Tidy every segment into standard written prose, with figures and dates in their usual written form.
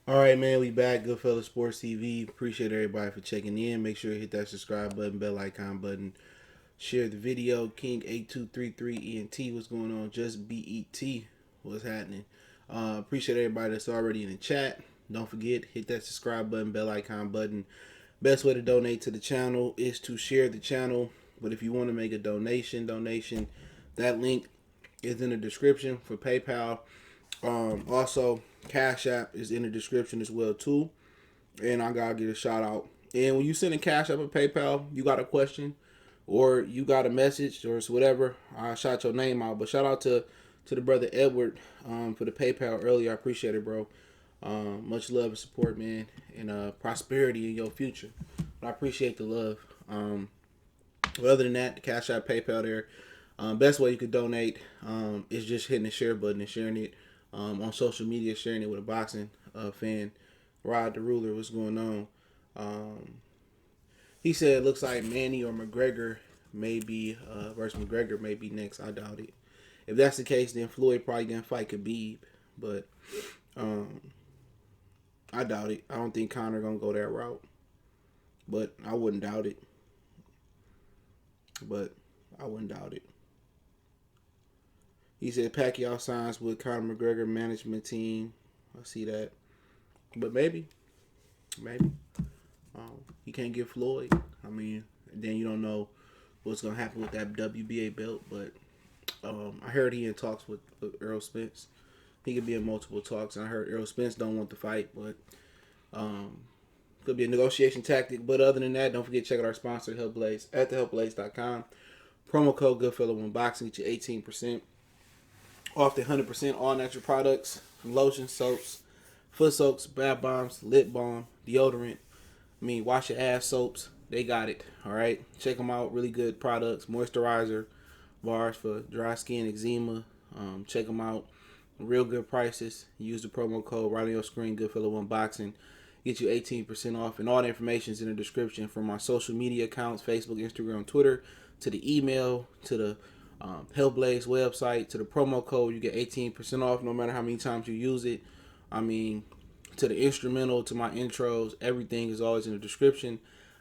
All right, man, we back. Goodfellas Sports TV. Appreciate everybody for checking in. Make sure you hit that subscribe button, bell icon button. Share the video. King8233 ENT. What's going on? Just BET. What's happening? Appreciate everybody that's already in the chat. Don't forget, hit that subscribe button, bell icon button. Best way to donate to the channel is to share the channel. But if you want to make a donation, that link is in the description for PayPal. Also, Cash App is in the description as well too. And I gotta get a shout out. And when you send a Cash App or PayPal, you got a question or you got a message or it's whatever, I shout your name out. But shout out to the brother Edward for the PayPal earlier. I appreciate it, bro. Much love and support, man, and prosperity in your future. But I appreciate the love. But other than that, the Cash App, PayPal there. Best way you could donate is just hitting the share button and sharing it on social media, sharing it with a boxing fan. Rod the Ruler, what's going on? He said it looks like Manny or McGregor may be versus McGregor may be next. I doubt it. If that's the case, then Floyd probably gonna fight Khabib, but I doubt it. I don't think Conor gonna go that route, but I wouldn't doubt it. He said Pacquiao signs with Conor McGregor management team. I see that, but maybe. He can't get Floyd. I mean, then you don't know what's gonna happen with that WBA belt. But I heard he in talks with Errol Spence. He could be in multiple talks, and I heard Errol Spence don't want the fight, but could be a negotiation tactic. But other than that, don't forget to check out our sponsor, Helpblaze, at thehelpblaze.com. Promo code Goodfellow1Boxing get you 18% off the 100% all natural products, from lotion, soaps, foot soaps, bath bombs, lip balm, deodorant. Wash your ass soaps. They got it. All right, check them out. Really good products. Moisturizer bars for dry skin, eczema. Check them out. Real good prices. Use the promo code right on your screen. Goodfellow1Boxing. Get you 18% off, and all the information is in the description from my social media accounts: Facebook, Instagram, Twitter, to the email, to the Hellblaze website, to the promo code. You get 18% off no matter how many times you use it. To the instrumental, to my intros, everything is always in the description.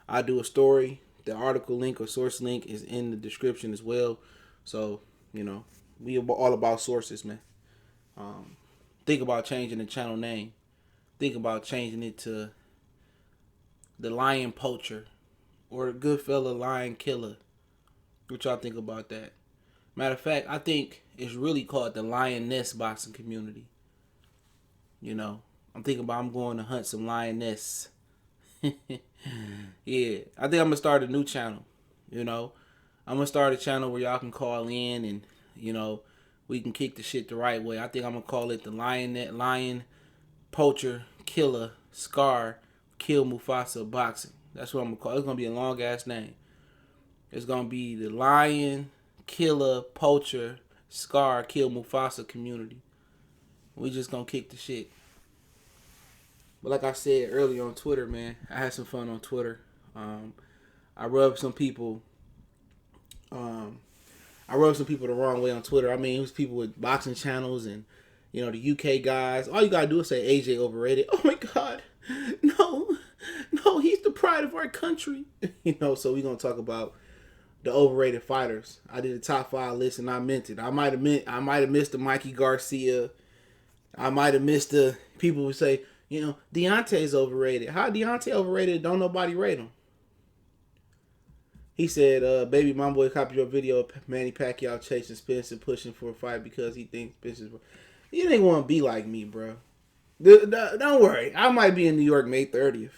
I do a story. The article link or source link is in the description as well. So, we are all about sources, man. Think about changing the channel name. Think about changing it to the Lion Poacher or the Goodfella Lion Killer. What y'all think about that? Matter of fact, I think it's really called the Lioness Boxing Community. I'm thinking about I'm going to hunt some lioness. Yeah, I think I'm going to start a new channel. I'm going to start a channel where y'all can call in and, we can kick the shit the right way. I think I'm going to call it the Lion Poacher Killer Scar Kill Mufasa Boxing. That's what I'm going to call it. It's going to be a long ass name. It's going to be the Lion Killer Poacher Scar Kill Mufasa Community. We just going to kick the shit. But like I said earlier on Twitter, man, I had some fun on Twitter. I rubbed some people the wrong way on Twitter. It was people with boxing channels and, the UK guys. All you gotta do is say AJ overrated. Oh my God, no, he's the pride of our country. So we're gonna talk about the overrated fighters. I did a top 5 list and I meant it. I might have missed the Mikey Garcia. I might have missed the people who say, Deontay's overrated. How Deontay overrated? Don't nobody rate him. He said, baby, my boy copied your video of Manny Pacquiao chasing Spence and pushing for a fight because he thinks Spence is... You ain't want to be like me, bro. Don't worry. I might be in New York May 30th.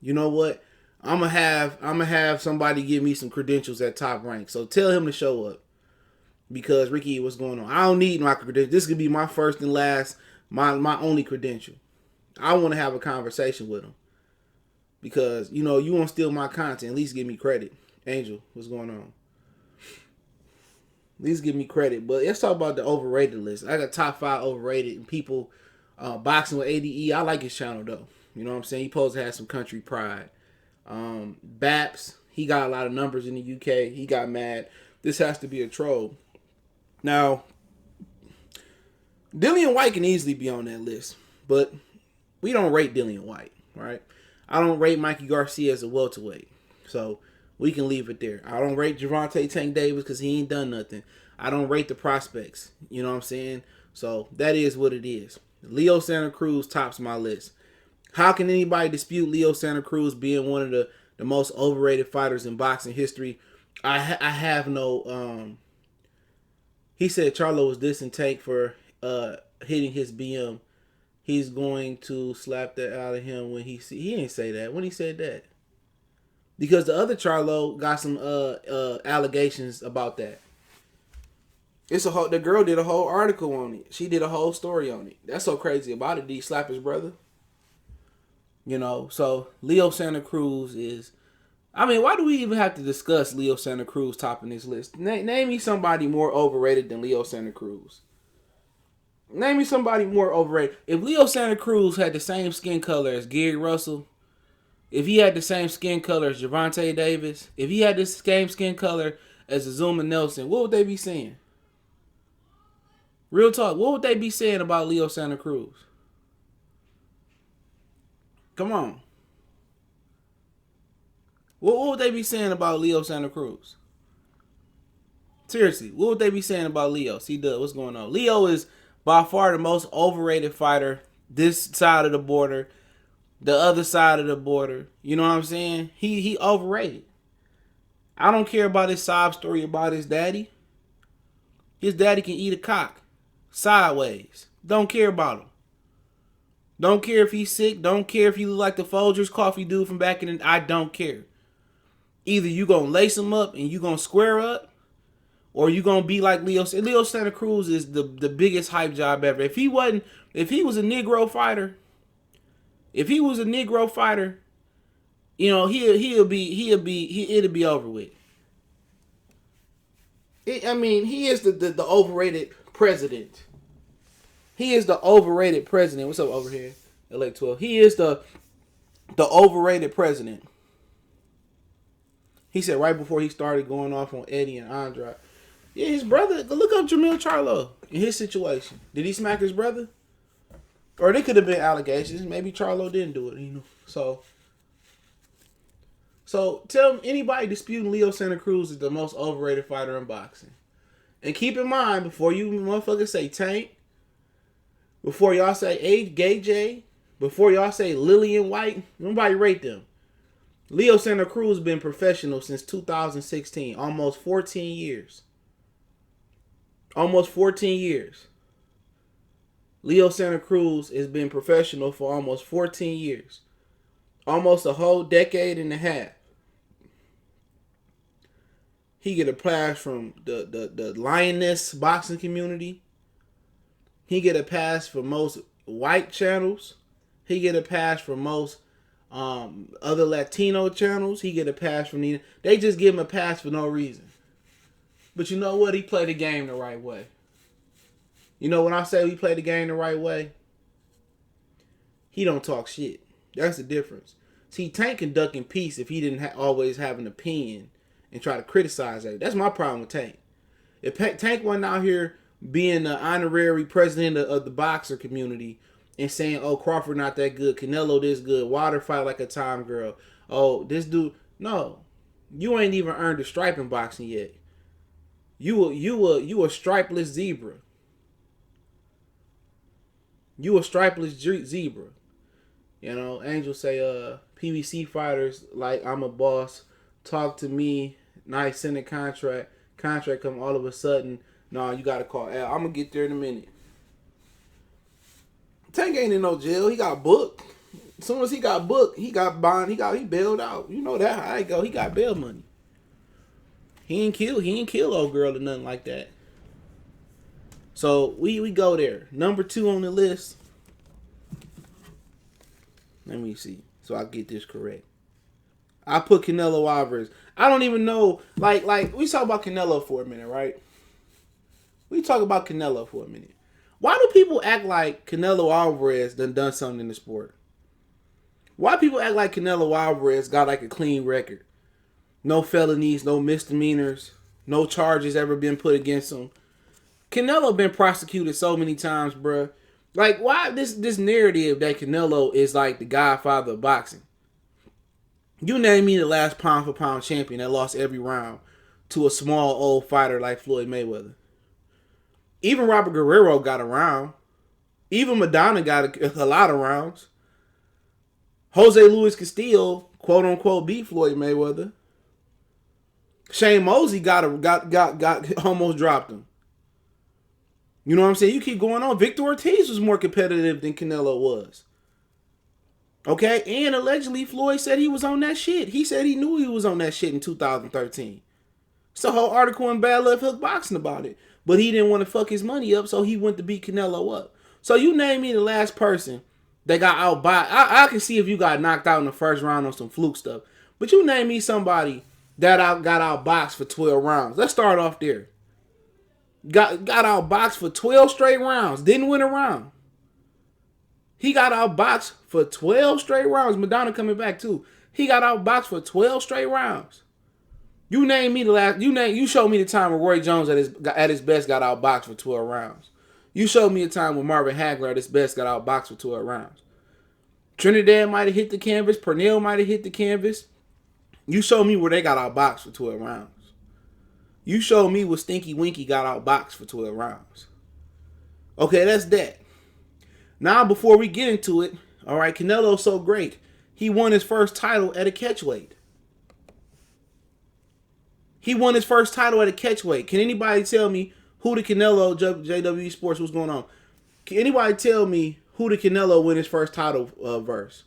You know what? I'm gonna have somebody give me some credentials at Top Rank. So tell him to show up. Because Ricky, what's going on? I don't need my credentials. This could be my first and last, my only credential. I want to have a conversation with him. Because, you want to steal my content. At least give me credit. Angel, what's going on? At least give me credit. But let's talk about the overrated list. I got top 5 overrated and people boxing with ADE. I like his channel, though. You know what I'm saying? He supposed to have some country pride. Baps, he got a lot of numbers in the UK. He got mad. This has to be a troll. Now, Dillian White can easily be on that list, but we don't rate Dillian White, right? I don't rate Mikey Garcia as a welterweight, so we can leave it there. I don't rate Gervonta Tank Davis because he ain't done nothing. I don't rate the prospects, you know what I'm saying? So that is what it is. Leo Santa Cruz tops my list. How can anybody dispute Leo Santa Cruz being one of the most overrated fighters in boxing history? I have no. He said Charlo was dissing Tank for hitting his BM. He's going to slap that out of him when he didn't say that. When he said that, because the other Charlo got some allegations about that. The girl did a whole article on it. She did a whole story on it. That's so crazy about it. Did he slap his brother? You know, so Leo Santa Cruz is... I mean, why do we even have to discuss Leo Santa Cruz topping this list? Name me somebody more overrated than Leo Santa Cruz. Name me somebody more overrated. If Leo Santa Cruz had the same skin color as Gary Russell, if he had the same skin color as Gervonta Davis, if he had the same skin color as Azuma Nelson, what would they be saying? Real talk, what would they be saying about Leo Santa Cruz? Come on. What would they be saying about Leo Santa Cruz? Seriously, what would they be saying about Leo? C-Dub, what's going on? Leo is by far the most overrated fighter this side of the border, the other side of the border. You know what I'm saying? He overrated. I don't care about his sob story about his daddy. His daddy can eat a cock sideways. Don't care about him. Don't care if he's sick. Don't care if he look like the Folgers coffee dude from back in the... I don't care. Either you gonna lace him up and you gonna square up, or you gonna be like Leo. Leo Santa Cruz is the biggest hype job ever. If he was a Negro fighter, you know, it'd be over with. He is the overrated president. He is the overrated president. What's up over here? Elect 12. He is the overrated president. He said right before he started going off on Eddie and Andrade. Yeah, his brother. Look up Jermall Charlo in his situation. Did he smack his brother? Or there could have been allegations. Maybe Charlo didn't do it, you know. So tell anybody disputing Leo Santa Cruz is the most overrated fighter in boxing. And keep in mind, before you motherfuckers say Tank, before y'all say Gay J, before y'all say Lillian White, nobody rate them. Leo Santa Cruz been professional since 2016. Almost 14 years. Almost 14 years. Leo Santa Cruz has been professional for almost 14 years. Almost a whole decade and a half. He get a pass from the Lioness boxing community. He get a pass for most white channels. He get a pass for most other Latino channels. He get a pass from the... They just give him a pass for no reason. But you know what? He played the game the right way. You know when I say we play the game the right way? He don't talk shit. That's the difference. See, Tank can duck in peace if he didn't always have an opinion and try to criticize it. That's my problem with Tank. If Tank wasn't out here being the honorary president of the boxer community and saying, oh, Crawford not that good, Canelo this good, Water fight like a time girl, oh, this dude... No. You ain't even earned a stripe in boxing yet. You a stripeless zebra. You a stripeless zebra. You know, Angel say, PBC fighters like I'm a boss. Talk to me. Nice, send a contract. Contract come all of a sudden. No, you got to call Al. I'm going to get there in a minute. Tank ain't in no jail. He got booked. As soon as he got booked, he got bond. He bailed out. You know that how I go. He got bail money. He ain't kill old girl or nothing like that. So we go there. Number 2 on the list. Let me see. So I get this correct. I put Canelo Alvarez. I don't even know. Like we talk about Canelo for a minute, right? We talk about Canelo for a minute. Why do people act like Canelo Alvarez done something in the sport? Why people act like Canelo Alvarez got like a clean record? No felonies, no misdemeanors, no charges ever been put against him. Canelo been prosecuted so many times, bruh. Like, why this narrative that Canelo is like the godfather of boxing? You name me the last pound for pound champion that lost every round to a small old fighter like Floyd Mayweather. Even Robert Guerrero got a round. Even Madonna got a lot of rounds. Jose Luis Castillo, quote unquote, beat Floyd Mayweather. Shane Mosley got almost dropped him. You know what I'm saying? You keep going on. Victor Ortiz was more competitive than Canelo was. Okay? And allegedly Floyd said he was on that shit. He said he knew he was on that shit in 2013. It's a whole article in Bad Left Hook Boxing about it. But he didn't want to fuck his money up, so he went to beat Canelo up. So you name me the last person that got outboxed. I can see if you got knocked out in the first round on some fluke stuff. But you name me somebody that got outboxed for 12 rounds. Let's start off there. Got outboxed for 12 straight rounds. Didn't win a round. He got outboxed for 12 straight rounds. Madonna coming back too. He got outboxed for 12 straight rounds. You name me the last. You show me the time where Roy Jones at his best got outboxed for 12 rounds. You showed me a time when Marvin Hagler at his best got outboxed for 12 rounds. Trinidad might have hit the canvas. Pernell might have hit the canvas. You showed me where they got outboxed for 12 rounds. You showed me where Stinky Winky got outboxed for 12 rounds. Okay, that's that. Now, before we get into it, all right, Canelo's so great. He won his first title at a catchweight. He won his first title at a catchweight. Can anybody tell me who the Canelo, JWE Sports, what's going on? Can anybody tell me who the Canelo win his first title verse?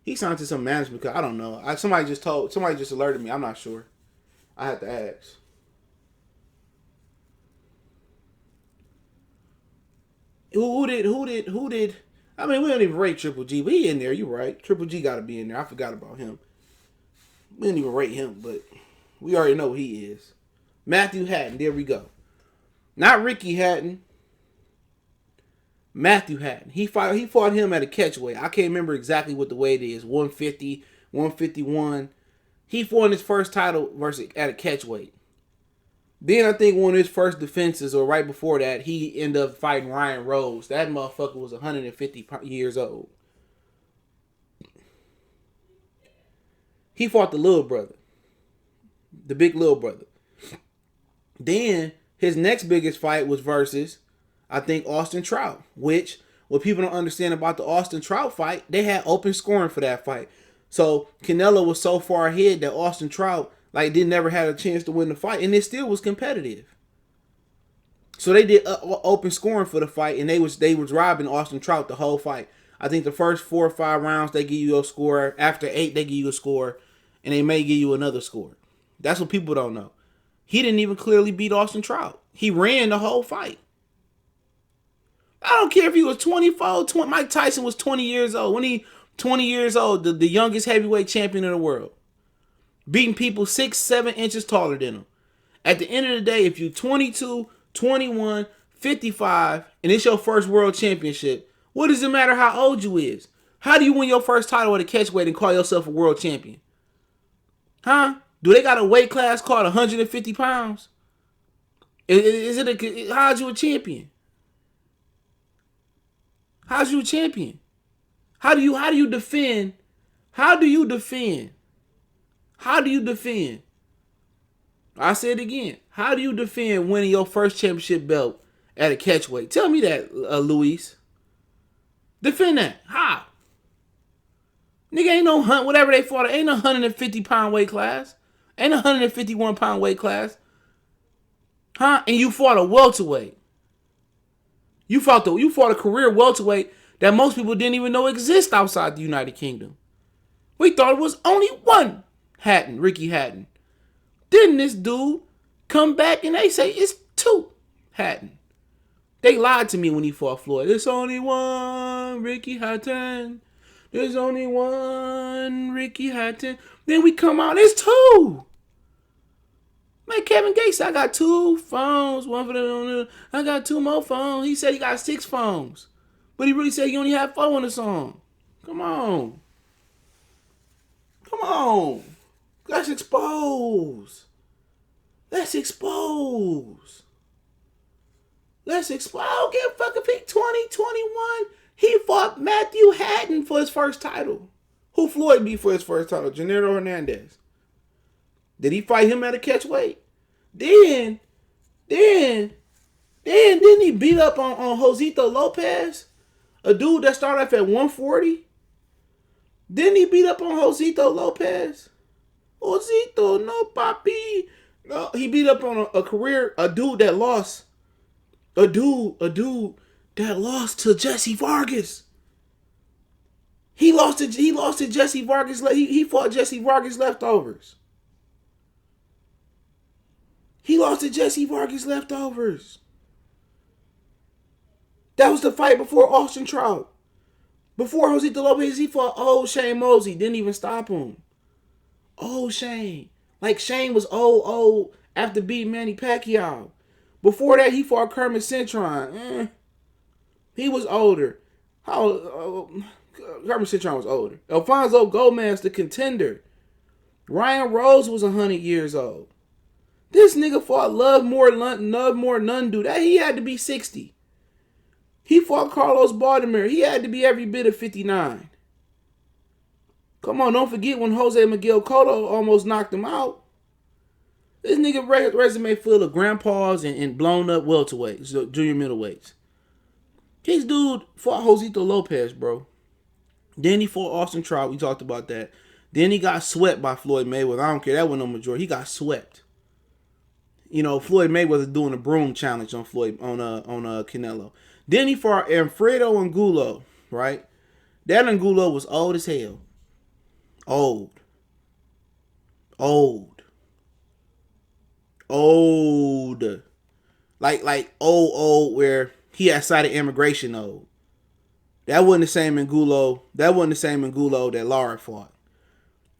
He signed to some management. I don't know. Somebody just alerted me. I'm not sure. I have to ask. Who did? I mean, we don't even rate Triple G, but he in there. You're right. Triple G got to be in there. I forgot about him. We didn't even rate him, but we already know who he is. Matthew Hatton. There we go. Not Ricky Hatton. Matthew Hatton. He fought him at a catchweight. I can't remember exactly what the weight is. 150, 151. He fought his first title versus at a catchweight. Then I think one of his first defenses, or right before that, he ended up fighting Ryan Rose. That motherfucker was 150 years old. He fought the little brother. The big little brother. Then his next biggest fight was versus, I think, Austin Trout. Which, what people don't understand about the Austin Trout fight, they had open scoring for that fight. So Canelo was so far ahead that Austin Trout didn't never had a chance to win the fight, and it still was competitive. So they did open scoring for the fight, and they was robbing Austin Trout the whole fight. I think the first 4 or 5 rounds they give you a score. After 8 they give you a score, and they may give you another score. That's what people don't know. He didn't even clearly beat Austin Trout. He ran the whole fight. I don't care if he was 24, 20. Mike Tyson was 20 years old. When he 20 years old, the youngest heavyweight champion in the world. Beating people 6, 7 inches taller than him. At the end of the day, if you're 22, 21, 55, and it's your first world championship, what does it matter how old you is? How do you win your first title at a catchweight and call yourself a world champion? Huh? Do they got a weight class called 150 pounds? How's you a champion? How's you a champion? How do you defend? How do you defend? How do you defend? I say it again. How do you defend winning your first championship belt at a catchweight? Tell me that, Luis. Defend that. How? Nigga, ain't no hunt, whatever they fought. Ain't no 150 pound weight class. Ain't a 151 pound weight class. Huh? And you fought a welterweight. You fought a career welterweight that most people didn't even know exist outside the United Kingdom. We thought it was only one Hatton, Ricky Hatton. Then this dude come back and they say it's 2 Hatton. They lied to me when he fought Floyd. There's only one Ricky Hatton. There's only one Ricky Hatton. Then we come out, it's 2. Man, Kevin Gates said, I got 2 phones. One for the I got 2 more phones. He said he got 6 phones. But he really said he only had 4 on the song. Come on. That's exposed. Let's expose. Let's expose. I don't give a fuck if he 2021. He fought Matthew Hatton for his first title. Who Floyd beat for his first title? Gennaro Hernandez. Did he fight him at a catch weight? Then didn't he beat up on Josito Lopez? A dude that started off at 140? Didn't he beat up on Josito Lopez? Josito, no papi. No, he beat up on a dude that lost. A dude that lost to Jesse Vargas. He lost to Jesse Vargas. He fought Jesse Vargas leftovers. He lost to Jesse Vargas leftovers. That was the fight before Austin Trout. Before Josito Lopez, he fought old Shane Mosley. Didn't even stop him. Old Shane. Like Shane was old after beating Manny Pacquiao. Before that, he fought Kermit Cintron. He was older. Kermit Cintron was older. Alfonso Gomez, the contender. Ryan Rose was 100 years old. This nigga fought Lovemore Nundu. That he had to be 60. He fought Carlos Baldomir. He had to be every bit of 59. Come on, don't forget when Jose Miguel Cotto almost knocked him out. This nigga resume full of grandpas and blown up welterweights, junior middleweights. His dude fought Josito Lopez, bro. Then he fought Austin Trout. We talked about that. Then he got swept by Floyd Mayweather. I don't care. That wasn't no majority. He got swept. You know, Floyd Mayweather doing a broom challenge on Canelo. Then he fought Alfredo Angulo, right? That Angulo was old as hell. Old. Like old where he had cited immigration old. That wasn't the same Angulo. That wasn't the same Angulo that Lara fought.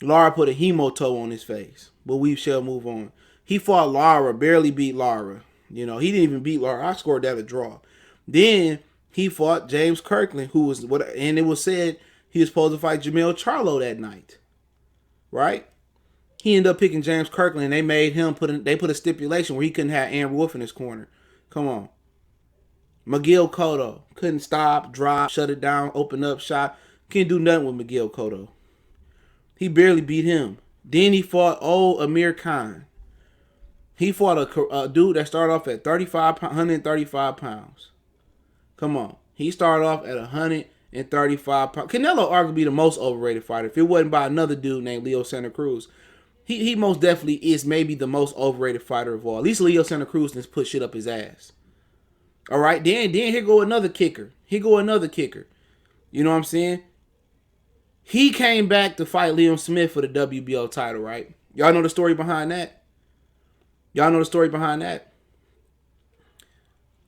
Lara put a hemoto on his face. But we shall move on. He fought Lara, barely beat Lara. You know, he didn't even beat Lara. I scored that a draw. Then he fought James Kirkland, and it was said he was supposed to fight Jermall Charlo that night. Right? He ended up picking James Kirkland, and they made him put a stipulation where he couldn't have Aaron Wolf in his corner. Come on. Miguel Cotto couldn't stop, drop, shut it down, open up, shot. Can't do nothing with Miguel Cotto. He barely beat him. Then he fought old Amir Khan. He fought a dude that started off at 135 pounds. Come on. He started off at 135 pounds. Canelo arguably the most overrated fighter. If it wasn't by another dude named Leo Santa Cruz, he most definitely is maybe the most overrated fighter of all. At least Leo Santa Cruz has put shit up his ass. All right, then here go another kicker. You know what I'm saying? He came back to fight Liam Smith for the WBO title, right? Y'all know the story behind that?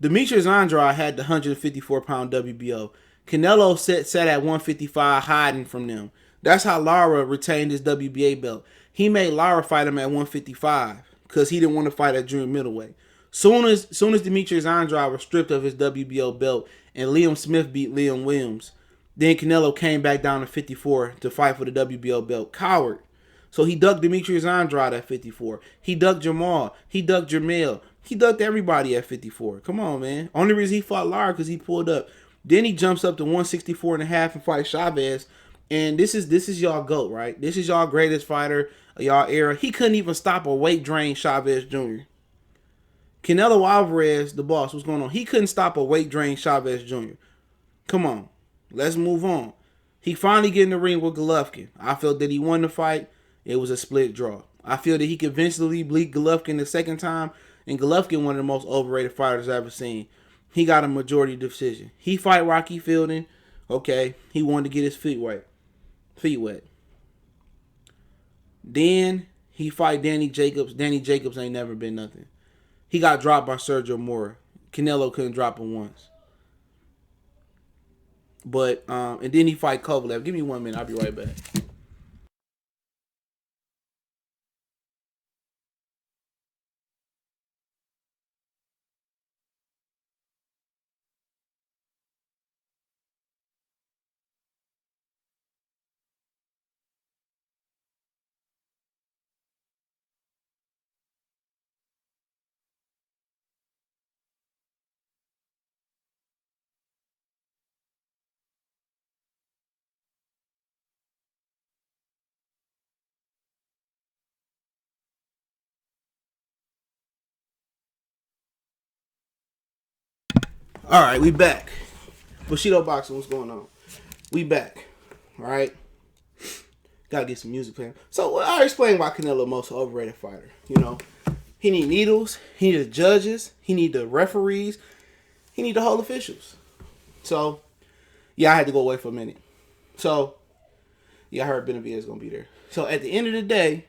Demetrius Andrade had the 154-pound WBO. Canelo sat at 155 hiding from them. That's how Lara retained his WBA belt. He made Lara fight him at 155 because he didn't want to fight at junior middleweight. Soon as Demetrius Andrade was stripped of his WBO belt and Liam Smith beat Liam Williams, then Canelo came back down to 54 to fight for the WBO belt. Coward. So he ducked Demetrius Andrade at 54. He ducked Jermall. He ducked Jermall. He ducked everybody at 54. Come on, man. Only reason he fought Lara because he pulled up. Then he jumps up to 164 and a half and fights Chavez. And this is y'all GOAT, right? This is y'all greatest fighter of y'all era. He couldn't even stop a weight drain Chavez Jr. Canelo Alvarez, the boss, what's going on? He couldn't stop a weight drain Chavez Jr. Come on. Let's move on. He finally get in the ring with Golovkin. I felt that he won the fight. It was a split draw. I feel that he could eventually beat Golovkin the second time. And Golovkin, one of the most overrated fighters I've ever seen. He got a majority decision. He fight Rocky Fielding. Okay. He wanted to get his feet wet. Then he fight Danny Jacobs. Danny Jacobs ain't never been nothing. He got dropped by Sergio Mora. Canelo couldn't drop him once. But and then he fight Kovalev. Give me 1 minute. I'll be right back. All right, we back. Bushido Boxing, what's going on? We back. All right. Gotta get some music playing. So I explained why Canelo most overrated fighter. You know, he need needles. He need the judges. He need the referees. He need the whole officials. So, yeah, I had to go away for a minute. So, yeah, I heard Benavidez gonna be there. So at the end of the day,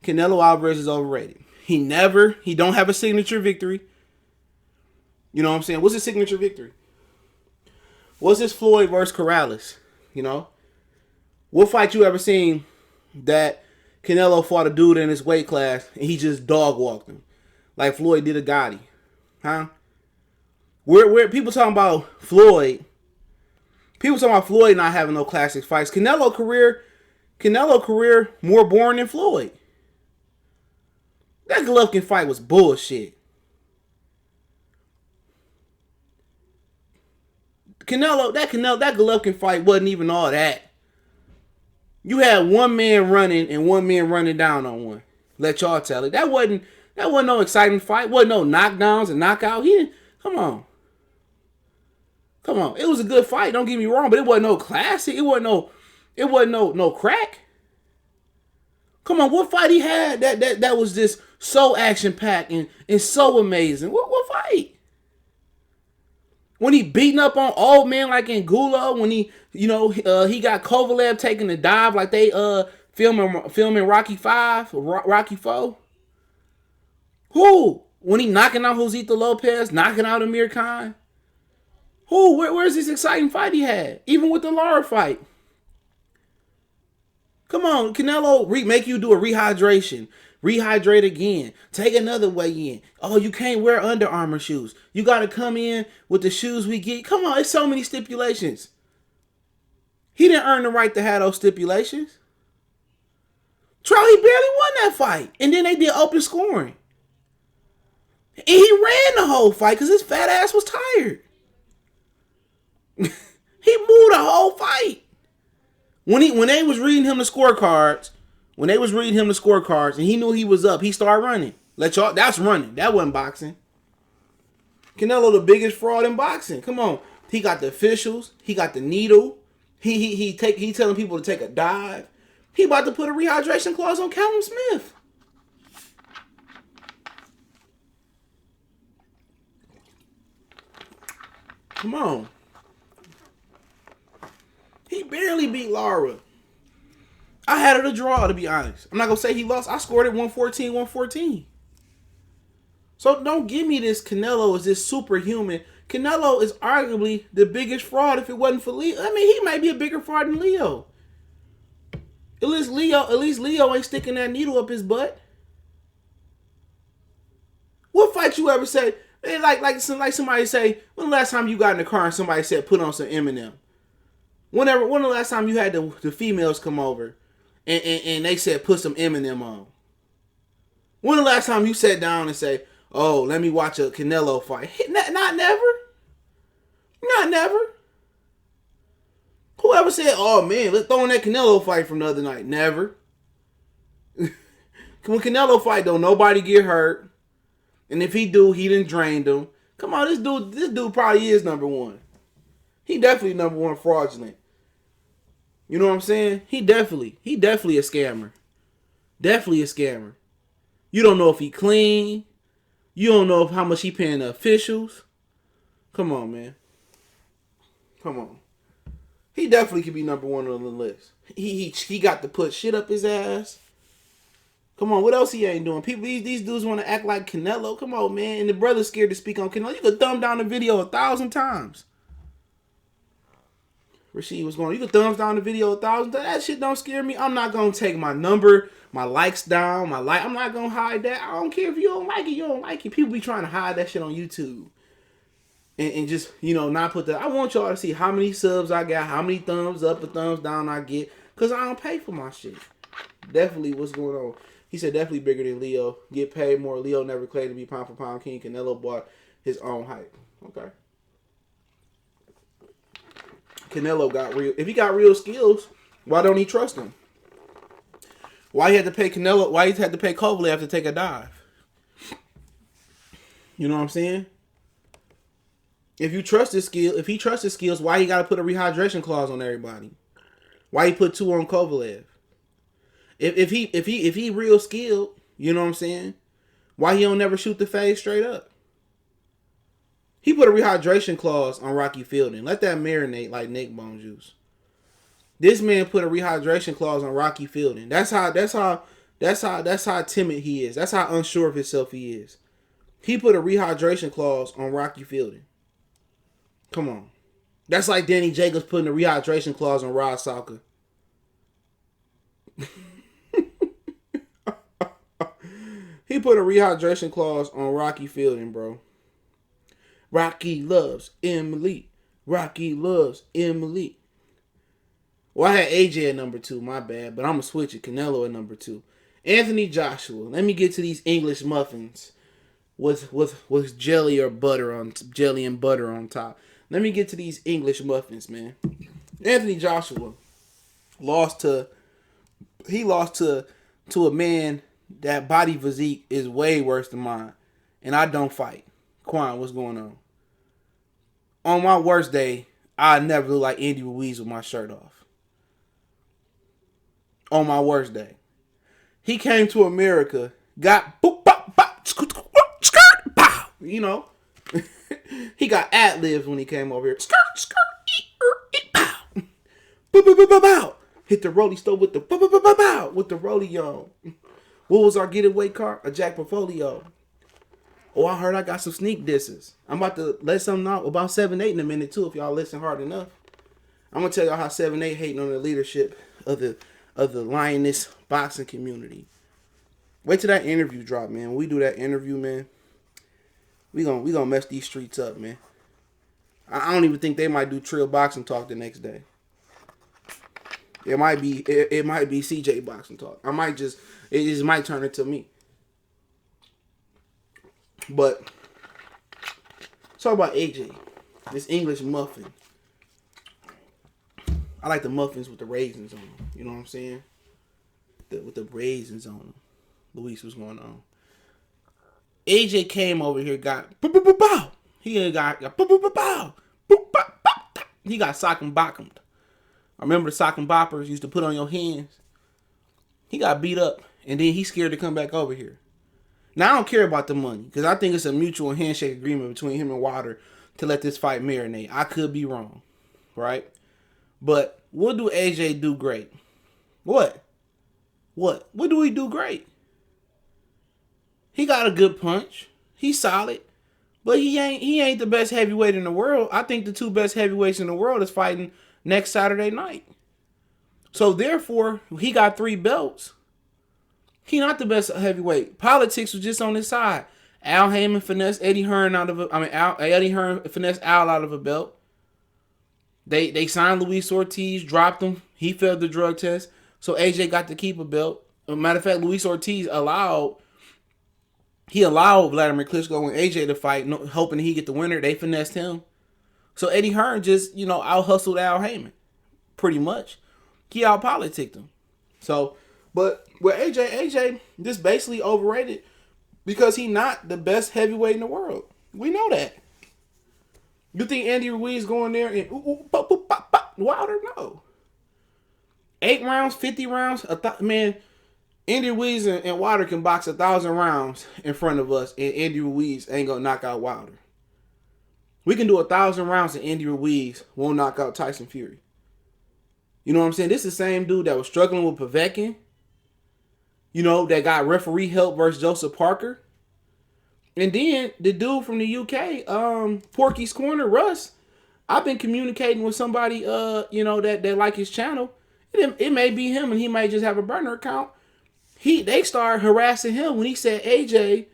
Canelo Alvarez is overrated. He don't have a signature victory. You know what I'm saying? What's his signature victory? What's his Floyd versus Corrales? You know? What fight you ever seen that Canelo fought a dude in his weight class and he just dog walked him? Like Floyd did a Gotti. Huh? Where people talking about Floyd. People talking about Floyd not having no classic fights. Canelo career more boring than Floyd. That Golovkin fight was bullshit. That Golovkin fight wasn't even all that. You had one man running and one man running down on one. Let y'all tell it. That wasn't no exciting fight. Wasn't no knockdowns and knockout. Come on. It was a good fight. Don't get me wrong, but it wasn't no classic. It wasn't no crack. Come on, what fight he had that was just so action packed and so amazing? What fight? When he beating up on old men like Angulo, when he got Kovalev taking a dive like they filming Rocky 5 or Rocky 4. Who? When he knocking out Josito Lopez, knocking out Amir Khan. Who? Where's this exciting fight he had? Even with the Lara fight. Come on, Canelo make you do a rehydration. Rehydrate again. Take another way in. Oh, you can't wear Under Armour shoes. You got to come in with the shoes we get. Come on, it's so many stipulations. He didn't earn the right to have those stipulations. Charlie barely won that fight. And then they did open scoring. And he ran the whole fight because his fat ass was tired. He moved the whole fight. When they was reading him the scorecards, and he knew he was up, he started running. That's running. That wasn't boxing. Canelo the biggest fraud in boxing. Come on. He got the officials. He got the needle. He telling people to take a dive. He about to put a rehydration clause on Callum Smith. Come on. He barely beat Lara. I had it a draw, to be honest. I'm not going to say he lost. I scored it 114. So don't give me this Canelo is this superhuman. Canelo is arguably the biggest fraud if it wasn't for Leo. I mean, he might be a bigger fraud than Leo. At least Leo ain't sticking that needle up his butt. What fight you ever say? Like somebody say, when the last time you got in the car and somebody said put on some Eminem? When the last time you had the females come over and they said put some Eminem on? When the last time you sat down and say, oh, let me watch a Canelo fight? Not never. Not never. Whoever said, oh man, let's throw in that Canelo fight from the other night? Never. When Canelo fight, don't nobody get hurt. And if he do, he done drained them. Come on, this dude probably is number one. He definitely number one fraudulent. You know what I'm saying? He definitely a scammer. Definitely a scammer. You don't know if he clean. You don't know how much he paying the officials. Come on, man. Come on. He definitely could be number one on the list. He got to put shit up his ass. Come on, what else he ain't doing? People, these dudes want to act like Canelo. Come on, man. And the brother's scared to speak on Canelo. You could thumb down the video 1,000 times. Rashid was going, you could thumbs down the video 1,000 times. That shit don't scare me. I'm not going to take my number, my likes down, I'm not going to hide that. I don't care if you don't like it, you don't like it. People be trying to hide that shit on YouTube. And just, not put that. I want y'all to see how many subs I got, how many thumbs up or thumbs down I get. Because I don't pay for my shit. Definitely what's going on. He said definitely bigger than Leo. Get paid more. Leo never claimed to be pound for pound king. Canelo bought his own hype. Okay. Canelo got real. If he got real skills, why don't he trust him? Why he had to pay Canelo? Why he had to pay Kovalev to take a dive? You know what I'm saying? If you trust his skill, if he trusts his skills, why he got to put a rehydration clause on everybody? Why he put 2 on Kovalev? If he real skilled, you know what I'm saying? Why he don't never shoot the fade straight up? He put a rehydration clause on Rocky Fielding. Let that marinate like neck bone juice. This man put a rehydration clause on Rocky Fielding. That's how timid he is. That's how unsure of himself he is. He put a rehydration clause on Rocky Fielding. Come on. That's like Danny Jacobs putting a rehydration clause on Rod Salka. He put a rehydration clause on Rocky Fielding, bro. Rocky loves Emily. Rocky loves Emily. Well, I had AJ at number 2, my bad, but I'm going to switch it. Canelo at number 2. Anthony Joshua. Let me get to these English muffins with jelly and butter on top. Let me get to these English muffins, man. Anthony Joshua lost to a man that body physique is way worse than mine, and I don't fight. Quan, what's going on? On my worst day, I never look like Andy Ruiz with my shirt off. On my worst day. He came to America, got boop, bop, bop, skirt, pow. You know, he got ad-libs when he came over here. Skirt, pow. Boop, boop, boop, boop, bow. Hit the rollie stove with the boop, boop, boop, boop, bow, with the rollie on. What was our getaway car? A Jack Portfolio. Oh, I heard I got some sneak disses. I'm about to let something out about 7-8 in a minute too, if y'all listen hard enough. I'm gonna tell y'all how 7-8 hating on the leadership of the Lioness boxing community. Wait till that interview drop, man. When we do that interview, man, we gonna mess these streets up, man. I don't even think they might do Trill Boxing Talk the next day. It might be CJ Boxing Talk. It just might turn into me. But talk about AJ, this English muffin. I like the muffins with the raisins on them. You know what I'm saying? With the raisins on them. Luis, what's going on? AJ came over here, got bow, bow, bow, bow. He got bow, bow, bow, bow, bow, bow, bow. He got sock and bockemed. I remember the sock and boppers used to put on your hands. He got beat up, and then he's scared to come back over here. Now, I don't care about the money, because I think it's a mutual handshake agreement between him and Wilder to let this fight marinate. I could be wrong, right? But what do AJ do great? What do he do great? He got a good punch. He's solid. But he ain't the best heavyweight in the world. I think the 2 best heavyweights in the world is fighting next Saturday night. So therefore, he got 3 belts. He not the best heavyweight. Politics was just on his side. Al Haymon finessed Eddie Hearn Eddie Hearn finessed Al out of a belt. They signed Luis Ortiz, dropped him. He failed the drug test. So AJ got to keep a belt. As a matter of fact, Luis Ortiz allowed Vladimir Klitschko and AJ to fight, hoping he'd get the winner. They finessed him. So Eddie Hearn just, out-hustled Al Haymon. Pretty much. He out-politicked him. So, but with AJ just basically overrated because he's not the best heavyweight in the world. We know that. You think Andy Ruiz going there and Wilder? No. 8 rounds, 50 rounds, man. Andy Ruiz and Wilder can box 1,000 rounds in front of us, and Andy Ruiz ain't gonna knock out Wilder. We can do 1,000 rounds, and Andy Ruiz won't knock out Tyson Fury. You know what I'm saying? This is the same dude that was struggling with Povetkin. That got referee help versus Joseph Parker. And then the dude from the UK, Porky's Corner, Russ. I've been communicating with somebody, that like his channel. It may be him, and he might just have a burner account. They started harassing him when he said AJ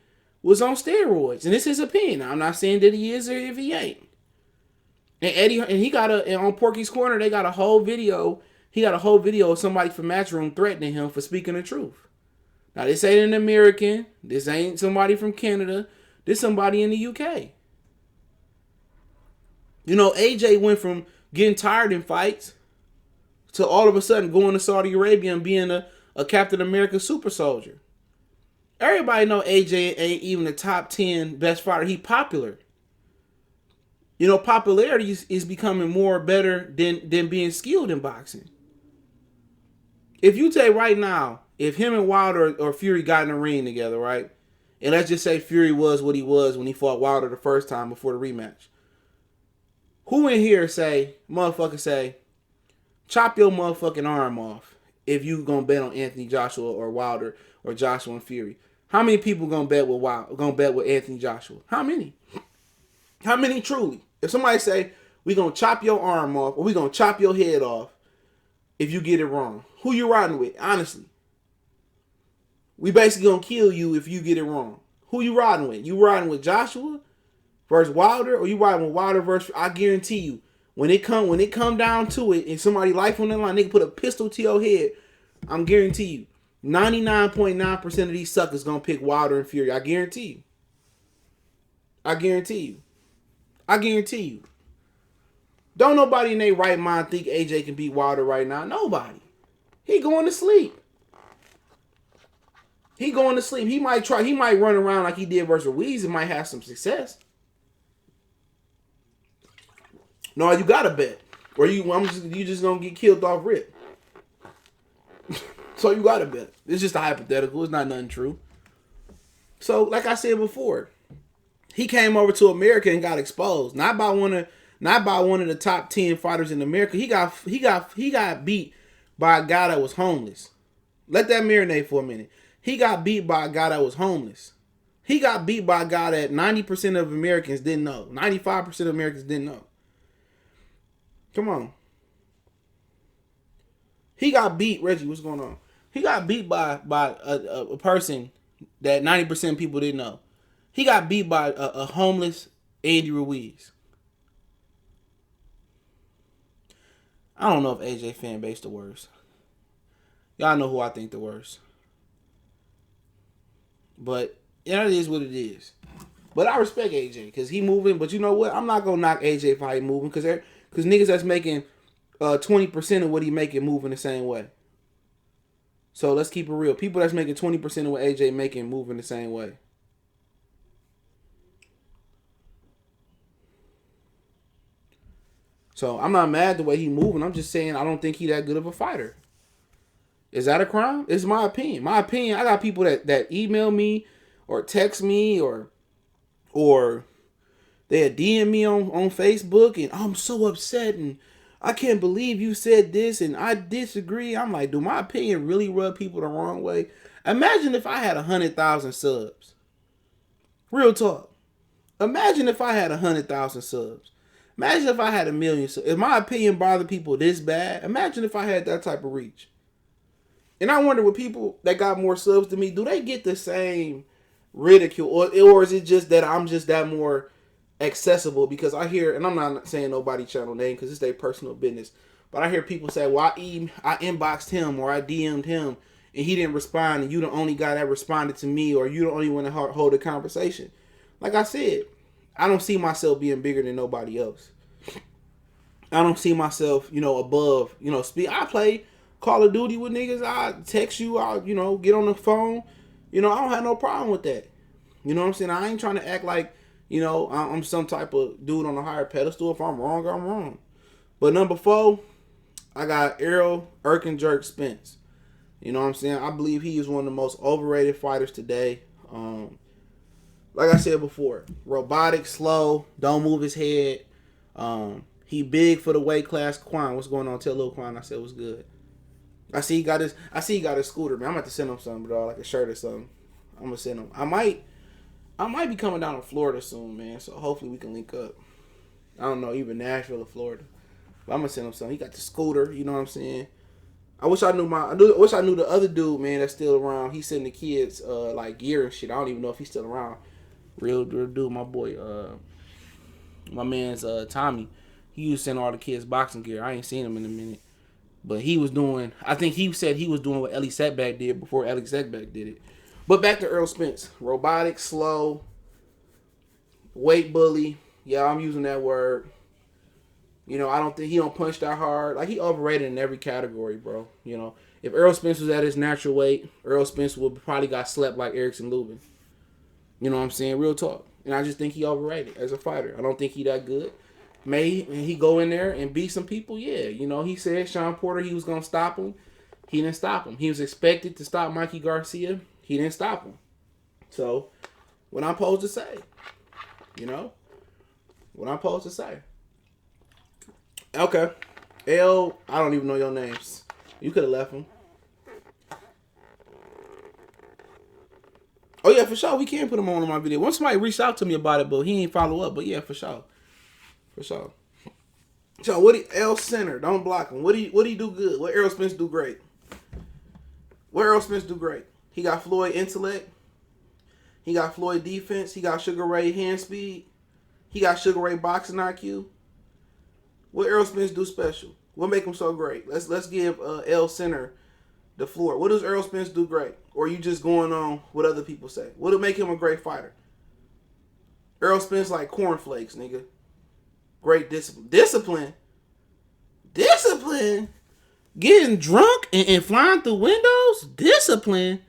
was on steroids, and it's his opinion. I'm not saying that he is or if he ain't. And he got on Porky's Corner. They got a whole video. He got a whole video of somebody from Matchroom threatening him for speaking the truth. Now, this ain't an American. This ain't somebody from Canada. This somebody in the UK. AJ went from getting tired in fights to all of a sudden going to Saudi Arabia and being a Captain America super soldier. Everybody know AJ ain't even the top 10 best fighter. He popular. You know, popularity is becoming more better than being skilled in boxing. If you take right now, if him and Wilder or Fury got in the ring together, right? And let's just say Fury was what he was when he fought Wilder the first time before the rematch. Who in here motherfucker say, chop your motherfucking arm off if you gonna bet on Anthony Joshua or Wilder or Joshua and Fury? How many people gonna bet with Anthony Joshua? How many? How many truly? If somebody say, we gonna chop your arm off or we gonna chop your head off if you get it wrong, who you riding with? Honestly. We basically gonna kill you if you get it wrong. Who you riding with? You riding with Joshua versus Wilder, or you riding with Wilder versus? I guarantee you, when it come down to it, and somebody life on the line, they can put a pistol to your head. I'm guarantee you, 99.9% of these suckers gonna pick Wilder and Fury. I guarantee you. I guarantee you. I guarantee you. Don't nobody in their right mind think AJ can beat Wilder right now. Nobody. He going to sleep. He going to sleep. He might run around like he did versus Ruiz and might have some success. No, you gotta bet. Or you just gonna get killed off rip. So you gotta bet. It's just a hypothetical. It's not nothing true. So, like I said before, he came over to America and got exposed. Not by one of the top 10 fighters in America. He got beat by a guy that was homeless. Let that marinate for a minute. He got beat by a guy that was homeless. He got beat by a guy that 90% of Americans didn't know. 95% of Americans didn't know. Come on. He got beat, Reggie, what's going on? He got beat by a person that 90% of people didn't know. He got beat by a homeless Andy Ruiz. I don't know if AJ fan base the worst. Y'all know who I think the worst. But it is what it is. But I respect AJ because he moving. But you know what? I'm not going to knock AJ for how he moving because niggas that's making 20% of what he making moving the same way. So let's keep it real. People that's making 20% of what AJ making moving the same way. So I'm not mad the way he moving. I'm just saying I don't think he that good of a fighter. Is that a crime? It's my opinion. My opinion, I got people that email me or text me or they DM me on Facebook and I'm so upset and I can't believe you said this and I disagree. I'm like, do my opinion really rub people the wrong way? Imagine if I had 100,000 subs. Real talk. Imagine if I had 100,000 subs. Imagine if I had 1 million subs. If my opinion bothered people this bad, imagine if I had that type of reach. And I wonder with people that got more subs than me, do they get the same ridicule? Or is it just that I'm just that more accessible? Because I hear, and I'm not saying nobody channel name because it's their personal business, but I hear people say, well, I inboxed him or I DM'd him and he didn't respond and you the only guy that responded to me or you the only one that hold a conversation. Like I said, I don't see myself being bigger than nobody else. I don't see myself, above, speed. I play Call of Duty with niggas. I text you. I, get on the phone. I don't have no problem with that. You know what I'm saying? I ain't trying to act like, I'm some type of dude on a higher pedestal. If I'm wrong, I'm wrong. But number 4, I got Errol Jerk Spence. You know what I'm saying? I believe he is one of the most overrated fighters today. Like I said before, robotic, slow, don't move his head. He big for the weight class. Quan, what's going on? Tell Lil Quan I said what's good. I see he got his scooter, man. I'm about to send him something, bro, like a shirt or something. I'm gonna send him. I might be coming down to Florida soon, man. So hopefully we can link up. I don't know, even Nashville or Florida. But I'm gonna send him something. He got the scooter, you know what I'm saying? I wish I knew the other dude, man, that's still around. He sending the kids like gear and shit. I don't even know if he's still around. Real dude, my boy, my man's Tommy. He used to send all the kids boxing gear. I ain't seen him in a minute. But he was doing, I think he said he was doing what Ellie Setback did before Ellie Setback did it. But back to Errol Spence. Robotic, slow, weight bully. Yeah, I'm using that word. I don't think he don't punch that hard. Like, he overrated in every category, bro. If Errol Spence was at his natural weight, Errol Spence would probably got slept like Erickson Lubin. You know what I'm saying? Real talk. And I just think he overrated as a fighter. I don't think he that good. May he go in there and beat some people? Yeah. You know, he said Sean Porter, he was going to stop him. He didn't stop him. He was expected to stop Mikey Garcia. He didn't stop him. So, what I'm supposed to say? You know? What I'm supposed to say? Okay. L, I don't even know your names. You could have left him. Oh, yeah, for sure. We can put him on my video. Once somebody reached out to me about it, but he ain't follow up. But, yeah, for sure. For sure. So, what L Center, don't block him. What do he do good? What Errol Spence do great? What Errol Spence do great? He got Floyd intellect. He got Floyd defense. He got Sugar Ray hand speed. He got Sugar Ray boxing IQ. What Errol Spence do special? What make him so great? Let's give L Center the floor. What does Errol Spence do great? Or are you just going on what other people say? What would make him a great fighter? Errol Spence like cornflakes, nigga. Great discipline. Discipline? Getting drunk and flying through windows? Discipline?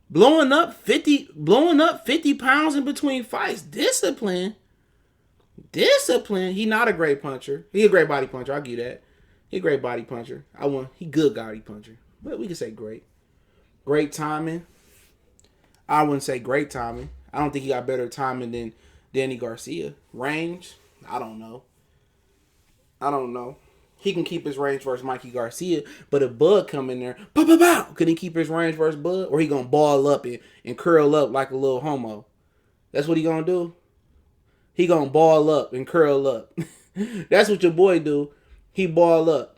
Blowing up 50 pounds in between fights? Discipline? Discipline? He not a great puncher. He a great body puncher. I'll give you that. He a great body puncher. He good body puncher. But we can say great. Great timing. I wouldn't say great timing. I don't think he got better timing than Danny Garcia. Range? I don't know. He can keep his range versus Mikey Garcia, but if Bud come in there, pow, pow, pow, could he keep his range versus Bud? Or he gonna ball up and curl up like a little homo? That's what he gonna do? He gonna ball up and curl up. That's what your boy do. He ball up.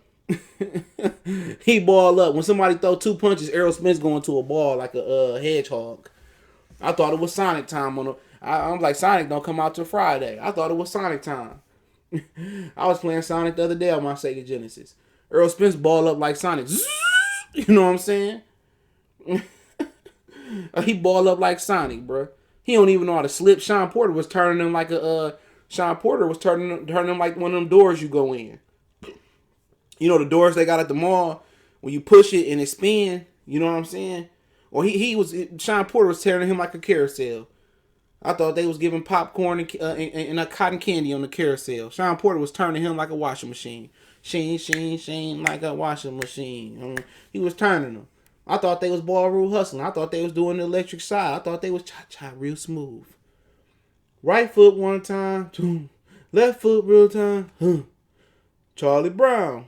He ball up. When somebody throw 2 punches, Errol Spence going to a ball like a hedgehog. I thought it was Sonic time on I'm like, Sonic don't come out till Friday. I thought it was Sonic time. I was playing Sonic the other day on my Sega Genesis. Errol Spence ball up like Sonic. You know what I'm saying? He ball up like Sonic, bro. He don't even know how to slip. Sean Porter was turning him like turning him like one of them doors you go in. You know the doors they got at the mall when you push it and it spin. You know what I'm saying? Or Sean Porter was tearing him like a carousel. I thought they was giving popcorn and a cotton candy on the carousel. Sean Porter was turning him like a washing machine. Sheen, like a washing machine. He was turning them. I thought they was ballroom hustling. I thought they was doing the electric side. I thought they was cha-cha real smooth. Right foot one time. Left foot real time. Charlie Brown.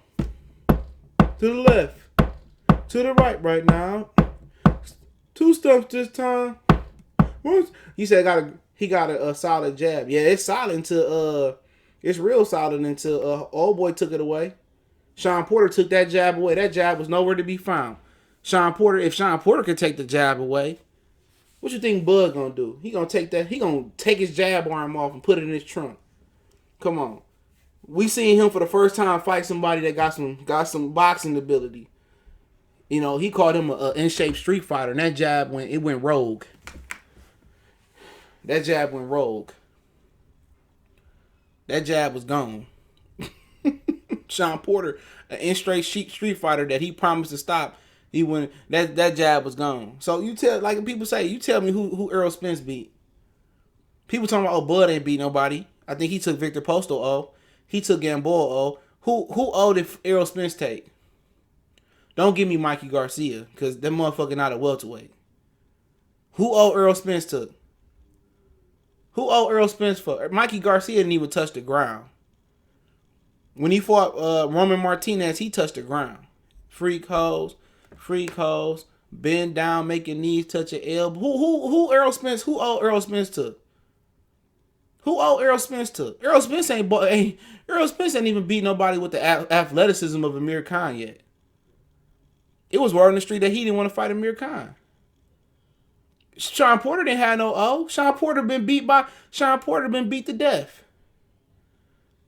To the left. To the right now. 2 stumps this time. You said he got a solid jab. Yeah, it's solid until it's real solid until old boy took it away. Sean Porter took that jab away. That jab was nowhere to be found. If Sean Porter could take the jab away, what you think Bud gonna do? He gonna take his jab arm off and put it in his trunk. Come on. We seen him for the first time fight somebody that got some boxing ability. You know, he called him a in-shape street fighter, and that jab went rogue. That jab went rogue. That jab was gone. Sean Porter, an in-straight street fighter that he promised to stop, that jab was gone. So you tell, like people say, you tell me who Errol Spence beat. People talking about, Bud ain't beat nobody. I think he took Victor Postal O. He took Gamboa O. Who O did Errol Spence take? Don't give me Mikey Garcia, because that motherfucker not a welterweight. Who O Errol Spence took? Who owe Errol Spence for? Mikey Garcia didn't even touch the ground. When he fought Roman Martinez, he touched the ground. Freak hoes, bend down, making knees touch your elbow. Who Errol Spence? Who owe Errol Spence to? Who owe Errol Spence to? Errol Spence ain't even beat nobody with the athleticism of Amir Khan yet. It was word on the street that he didn't want to fight Amir Khan. Sean Porter didn't have no O. Sean Porter been beat to death.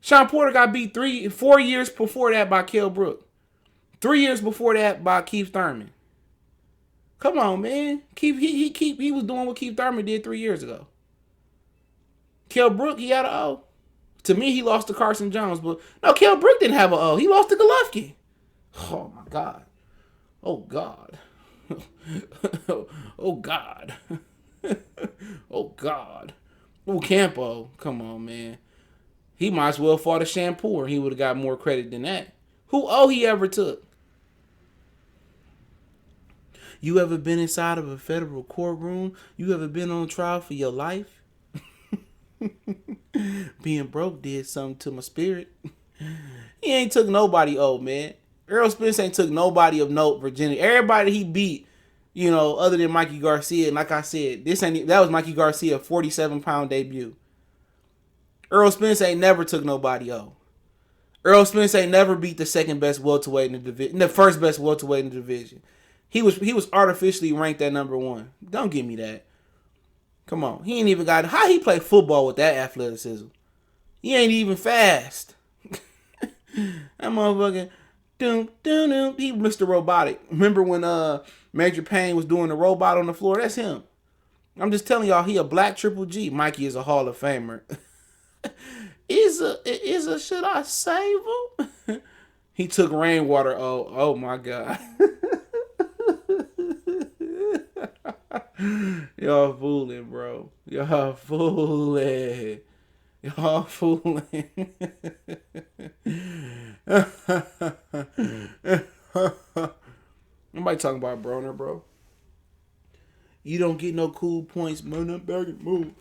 Sean Porter got beat 4 years before that by Kell Brook. 3 years before that by Keith Thurman. Come on, man. He was doing what Keith Thurman did 3 years ago. Kell Brook, he had an O. To me, he lost to Carson Jones, but no, Kell Brook didn't have an O. He lost to Golovkin. Oh my God. Oh God. Oh God. Oh God. Oh Campo. Come on, man. He might as well fought a shampoo, and he would have got more credit than that. Who he ever took? You ever been inside of a federal courtroom? You ever been on trial for your life? Being broke did something to my spirit. He ain't took nobody old, man. Errol Spence ain't took nobody of note, Virginia. Everybody he beat, other than Mikey Garcia. And like I said, that was Mikey Garcia's 47-pound debut. Errol Spence ain't never took nobody old. Errol Spence ain't never beat the second best welterweight in the division, the first best welterweight in the division. He was artificially ranked at number 1. Don't give me that. Come on. He ain't even got... How he play football with that athleticism? He ain't even fast. That motherfucker... He Mr. Robotic. Remember when Major Payne was doing the robot on the floor? That's him. I'm just telling y'all, he a black Triple G. Mikey is a Hall of Famer. Should I save him? He took rainwater. Oh my God. Y'all fooling, bro. Y'all fooling. Nobody talking about Broner, bro. You don't get no cool points, man. I'm back and move.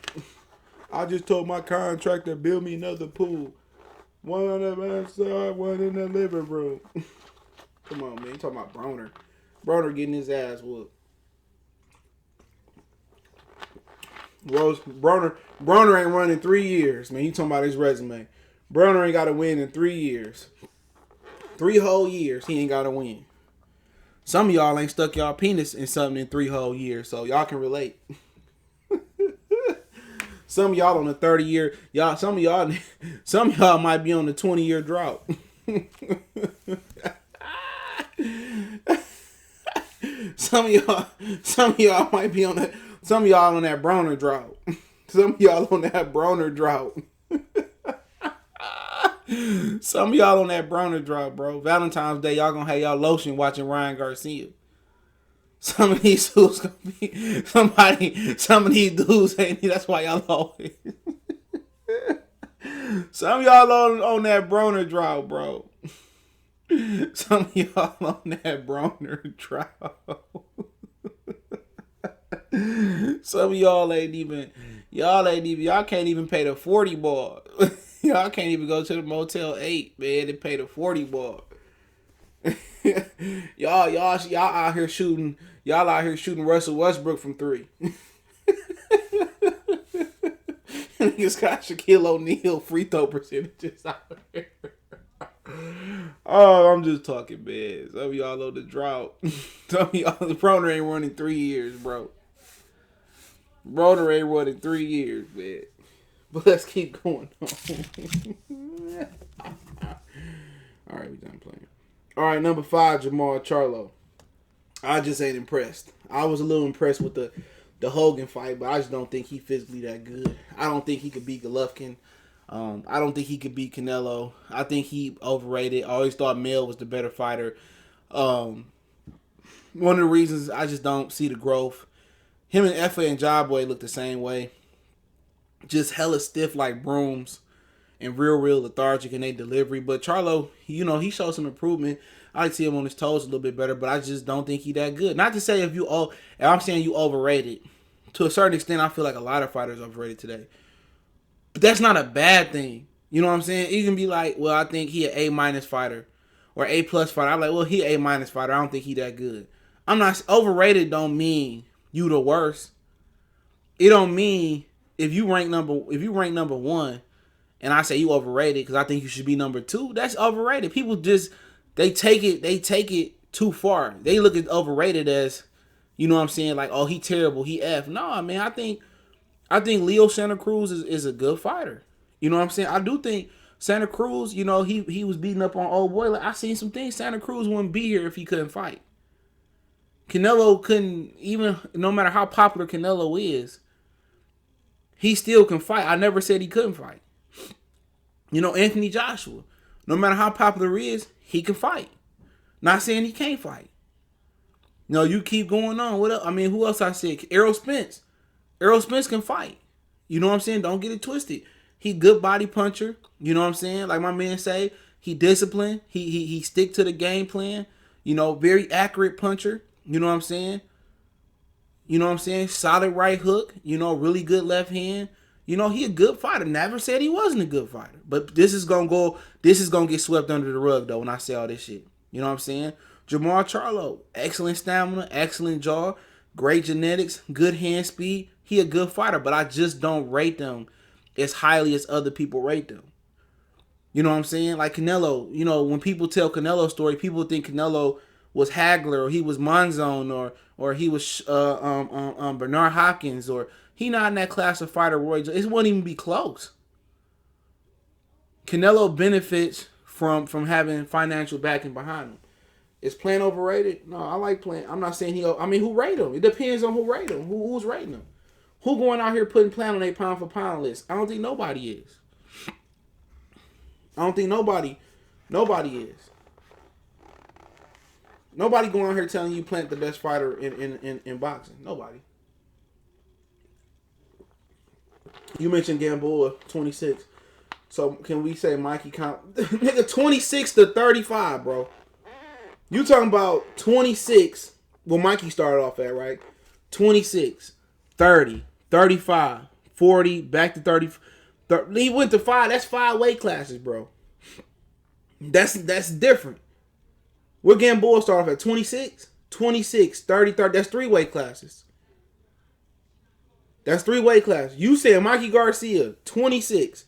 I just told my contractor build me another pool. One on the outside, one in the living room. Come on, man. You talking about Broner. Broner getting his ass whooped. Broner ain't run in 3 years, man. You talking about his resume. Broner ain't got to win in 3 years. 3 whole years, he ain't got to win. Some of y'all ain't stuck y'all penis in something in 3 whole years, so y'all can relate. Some of y'all on the 30-year, some of y'all might be on the 20-year drought. Some of y'all might be on that. Some of y'all on that Broner drought. Some of y'all on that Broner drought. Some of y'all on that Broner drought, bro. Valentine's Day, y'all gonna have y'all lotion watching Ryan Garcia. Some of these dudes gonna be some of these dudes ain't. That's why y'all always. Some of y'all on that Broner drought, bro. Some of y'all on that Broner drought. Some of y'all y'all can't even pay the 40 ball. Y'all can't even go to the Motel 8, man, and pay the 40 ball. y'all out here shooting Russell Westbrook from 3. Niggas got Shaquille O'Neal free throw percentages out here. Oh, I'm just talking, man. Some of y'all on the drought. Some of y'all, Broner ain't running 3 years, bro. Broner ain't running 3 years, man. But let's keep going on. All right, we done playing. All right, number 5, Jermall Charlo. I just ain't impressed. I was a little impressed with the Hogan fight, but I just don't think he physically that good. I don't think he could beat Golovkin. I don't think he could beat Canelo. I think he overrated. I always thought Mel was the better fighter. One of the reasons I just don't see the growth. Him and Effa and Jawboy look the same way. Just hella stiff like brooms and real lethargic in their delivery. But Charlo, he showed some improvement. I like to see him on his toes a little bit better, but I just don't think he that good. Not to say if I'm saying you overrated. To a certain extent, I feel like a lot of fighters are overrated today. But that's not a bad thing. You know what I'm saying? You can be like, well, I think he an A- fighter or A+ fighter. I'm like, well, he A- fighter. I don't think he that good. I'm not overrated. Don't mean you the worst. It don't mean if you rank number 1 and I say you overrated because I think you should be number 2. That's overrated. People just they take it too far. They look at overrated as, you know what I'm saying, like, oh, he terrible, he F. No, man, I think Leo Santa Cruz is a good fighter. You know what I'm saying? I do think Santa Cruz, he was beating up on old boy. Like, I seen some things Santa Cruz wouldn't be here if he couldn't fight. Canelo couldn't, even no matter how popular Canelo is, he still can fight. I never said he couldn't fight. Anthony Joshua, no matter how popular he is, he can fight. Not saying he can't fight. No, you keep going on. What else? I mean, who else I said? Errol Spence. Errol Spence can fight. You know what I'm saying? Don't get it twisted. He good body puncher. You know what I'm saying? Like my man say, he disciplined. He stick to the game plan. You know, very accurate puncher. You know what I'm saying? You know what I'm saying? Solid right hook. You know, really good left hand. You know, he a good fighter. Never said he wasn't a good fighter. But this is gonna get swept under the rug though when I say all this shit. You know what I'm saying? Jermall Charlo, excellent stamina, excellent jaw, great genetics, good hand speed. He a good fighter, but I just don't rate them as highly as other people rate them. You know what I'm saying? Like Canelo, you know, when people tell Canelo's story, people think Canelo was Hagler or he was Monzon or he was Bernard Hopkins or he not in that class of fighter. Roy, it wouldn't even be close. Canelo benefits from having financial backing behind him. Is Plant overrated? No, I like Plant. I'm not saying who rate him? It depends on who rate him. Who's rating him? Who going out here putting Plant on a pound for pound list? I don't think nobody is. I don't think nobody is. Nobody going out here telling you Plant the best fighter in boxing. Nobody. You mentioned Gamboa, 26. So can we say Mikey count? Nigga, 26 to 35, bro. You talking about 26. Well, Mikey started off at, right? 26, 30, 35, 40, back to 30. He went to 5. That's 5 weight classes, bro. That's different. What Gamboa start off at? 26? 26, 30, 30. That's 3 weight classes. That's 3 weight classes. You said Mikey Garcia, 26,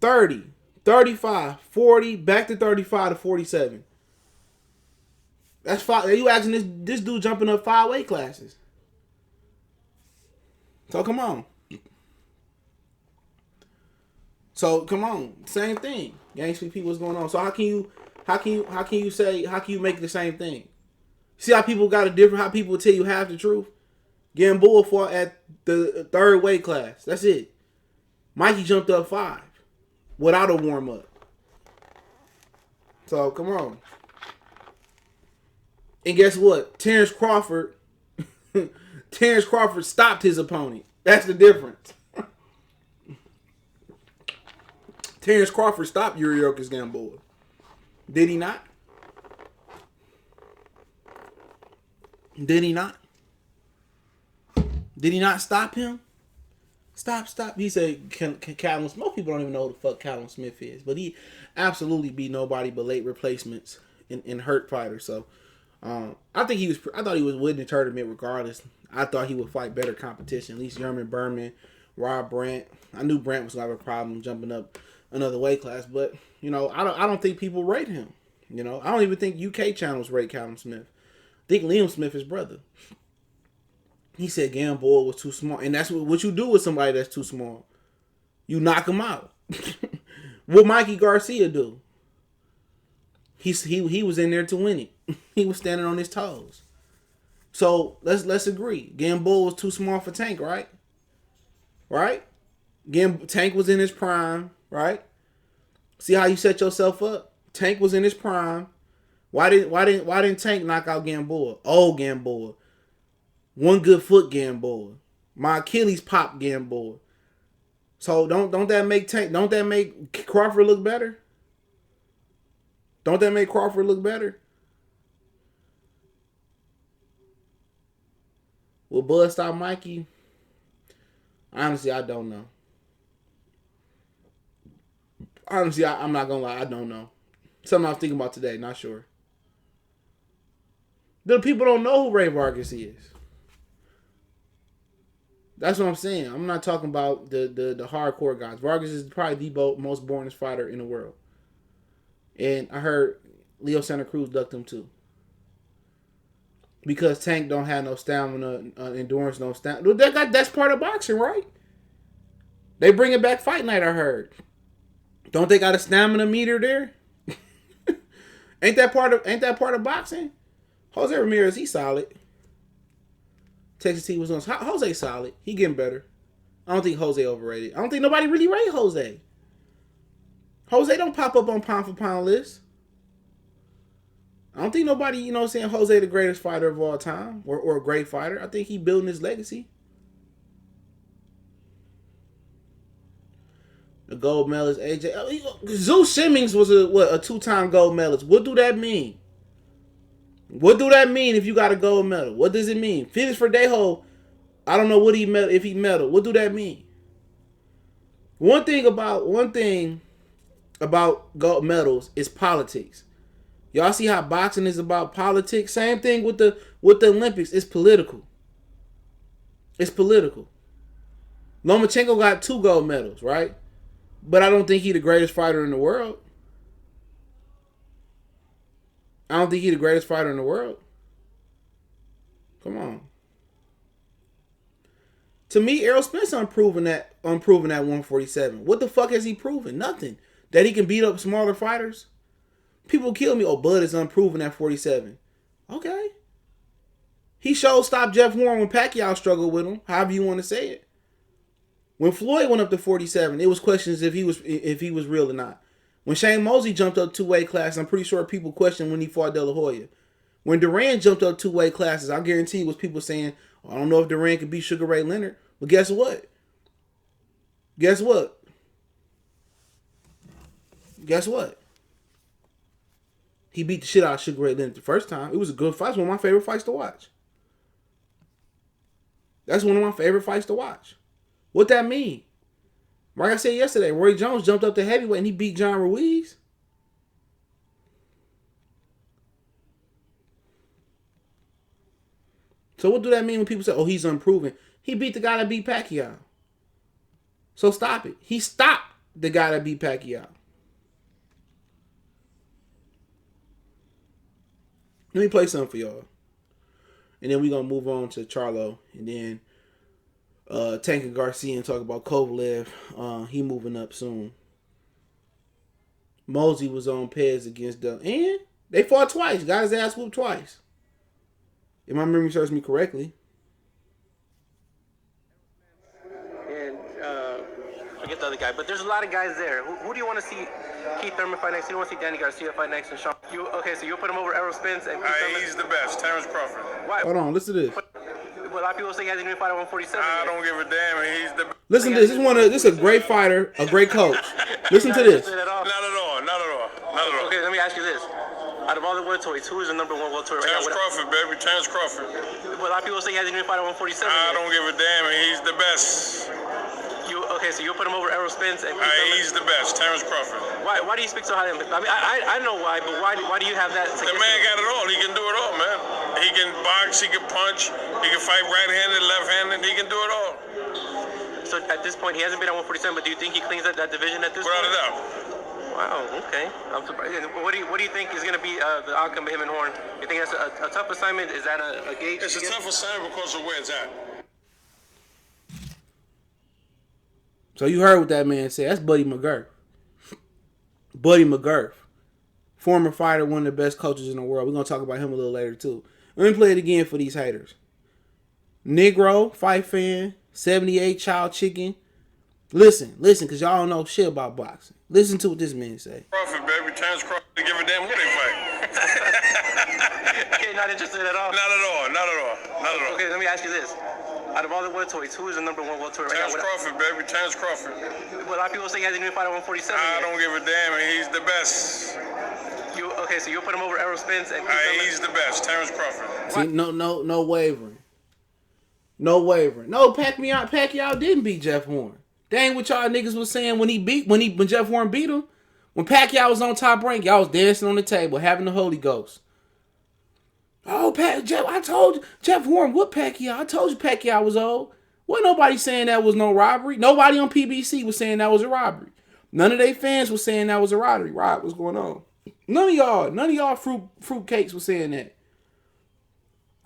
30, 35, 40, back to 35 to 47. That's 5. You asking this dude jumping up 5 weight classes. So come on. So come on. Same thing. Gang Speak people, what's going on? So how can you make the same thing? See how people got a different, how people tell you half the truth? Gamboa fought at the 3rd weight class. That's it. Mikey jumped up 5 without a warm up. So come on. And guess what? Terence Crawford stopped his opponent. That's the difference. Terence Crawford stopped Yuriorkis Gamboa. Did he not? Did he not? Did he not stop him? Stop. He said, Callum Smith. Most people don't even know who the fuck Callum Smith is. But he absolutely beat nobody but late replacements in hurt fighters. So, I thought he was winning the tournament regardless. I thought he would fight better competition. At least Yerman Berman, Rob Brandt. I knew Brandt was going to have a problem jumping up another weight class. But, you know, I don't think people rate him. You know, I don't even think UK channels rate Callum Smith. I think Liam Smith is brother. He said Gamboa was too small. And that's what you do with somebody that's too small. You knock him out. What Mikey Garcia do? He was in there to win it. He was standing on his toes. So let's agree. Gamboa was too small for Tank, right? Right? Tank was in his prime, right? See how you set yourself up? Tank was in his prime. Why didn't Tank knock out Gamboa? Oh, Gamboa. One good foot Gamboa. My Achilles pop Gamboa. So don't that make Crawford look better? Don't that make Crawford look better? Will Bud stop Mikey? Honestly, I don't know. Honestly, I'm not gonna lie, I don't know. Something I was thinking about today, not sure. The people don't know who Ray Vargas is. That's what I'm saying. I'm not talking about the hardcore guys. Vargas is probably the most boringest fighter in the world. And I heard Leo Santa Cruz ducked him too. Because Tank don't have no stamina, endurance, no stamina. That's part of boxing, right? They bring it back fight night, I heard. Don't they got a stamina meter there? Ain't that part of boxing? Jose Ramirez, he's solid. Texas T was on. Jose solid. He getting better. I don't think Jose overrated. I don't think nobody really rate Jose. Jose don't pop up on pound for pound list. I don't think nobody, you know what I'm saying, Jose the greatest fighter of all time. Or a great fighter. I think he building his legacy. A gold medalist, AJ. Zeus Simmons was a 2-time gold medalist. What do that mean? What do that mean if you got a gold medal? What does it mean? Felix Verdejo, I don't know what he medal if he medal. What do that mean? One thing about gold medals is politics. Y'all see how boxing is about politics? Same thing with the Olympics. It's political. It's political. Lomachenko got 2 gold medals, right? But I don't think he's the greatest fighter in the world. I don't think he's the greatest fighter in the world. Come on. To me, Errol Spence unproven at 147. What the fuck has he proven? Nothing. That he can beat up smaller fighters? People kill me. Oh, Bud is unproven at 47. Okay. He showed stop Jeff Horn when Pacquiao struggled with him. However you want to say it. When Floyd went up to 47, it was questions if he was real or not. When Shane Mosley jumped up 2 weight classes, I'm pretty sure people questioned when he fought De La Hoya. When Duran jumped up 2 weight classes, I guarantee it was people saying, I don't know if Duran could beat Sugar Ray Leonard. But guess what? Guess what? Guess what? He beat the shit out of Sugar Ray Leonard the first time. It was a good fight. It's one of my favorite fights to watch. That's one of my favorite fights to watch. What that mean? Like I said yesterday, Roy Jones jumped up to heavyweight and he beat John Ruiz. So what do that mean when people say, oh, he's unproven? He beat the guy that beat Pacquiao. So stop it. He stopped the guy that beat Pacquiao. Let me play something for y'all. And then we're going to move on to Charlo. And then Tank and Garcia and talk about Kovalev. He moving up soon. Mosey was on Pez against them. And they fought twice. Got his ass whooped twice. If my memory serves me correctly. And forget the other guy. But there's a lot of guys there. Who do you want to see Keith Thurman fight next? You don't want to see Danny Garcia fight next and Sean? So you'll put him over Errol Spence and Keith Thurman? He's the best. Terence Crawford. Why? Hold on. Listen to this. Well, a lot of people say he hasn't even fought at 147. I don't give a damn. He's the best. Listen to this. This is a great fighter, a great coach. Listen to this. Not at all. Not at all. Not at all. Okay, let me ask you this. Out of all the welterweights, who is the number 1 welterweight right Terence now? Crawford, baby. Terence Crawford. Well, a lot of people say he hasn't even fought at 147. I don't give a damn. He's the best. So you'll put him over Errol Spence and Keith Thurman? He's the best. Terence Crawford. Why do you speak so highly of him? I mean, I know why, but why do you have that? The man got it all. He can do it all, man. He can box. He can punch. He can fight right-handed, left-handed. He can do it all. So at this point, he hasn't been at 147, but do you think he cleans up that division at this point? Without a doubt. Wow, okay. I'm surprised. What do you think is going to be the outcome of him and Horn? You think that's a tough assignment? Is that a gauge? It's a tough assignment because of where it's at. So you heard what that man said. That's Buddy McGurk. Buddy McGurk. Former fighter, one of the best coaches in the world. We're going to talk about him a little later, too. Let me play it again for these haters. Negro, fight fan, 78, child chicken. Listen, because y'all don't know shit about boxing. Listen to what this man say. Crawford, baby. Terence Crawford. Give a damn who they fight. Okay, not interested at all? Not at all. Okay, let me ask you this. Out of all the welterweights, who is the number 1 welterweight right now? Terence Crawford, baby. Terence Crawford. Well, a lot of people say he hasn't even fought at 147. I don't give a damn. He's the best. So you'll put him over Errol Spence and Keith Thurman? He's the best. Terence Crawford. See, no wavering. No wavering. No, Pacquiao didn't beat Jeff Horn. That ain't what y'all niggas was saying when Jeff Horn beat him. When Pacquiao was on Top Rank, y'all was dancing on the table, having the Holy Ghost. Oh, Jeff, I told you, Jeff Horn whooped Pacquiao. I told you Pacquiao was old. Wasn't nobody saying that was no robbery. Nobody on PBC was saying that was a robbery. None of their fans was saying that was a robbery. Rob, what's going on? None of y'all fruit cakes was saying that.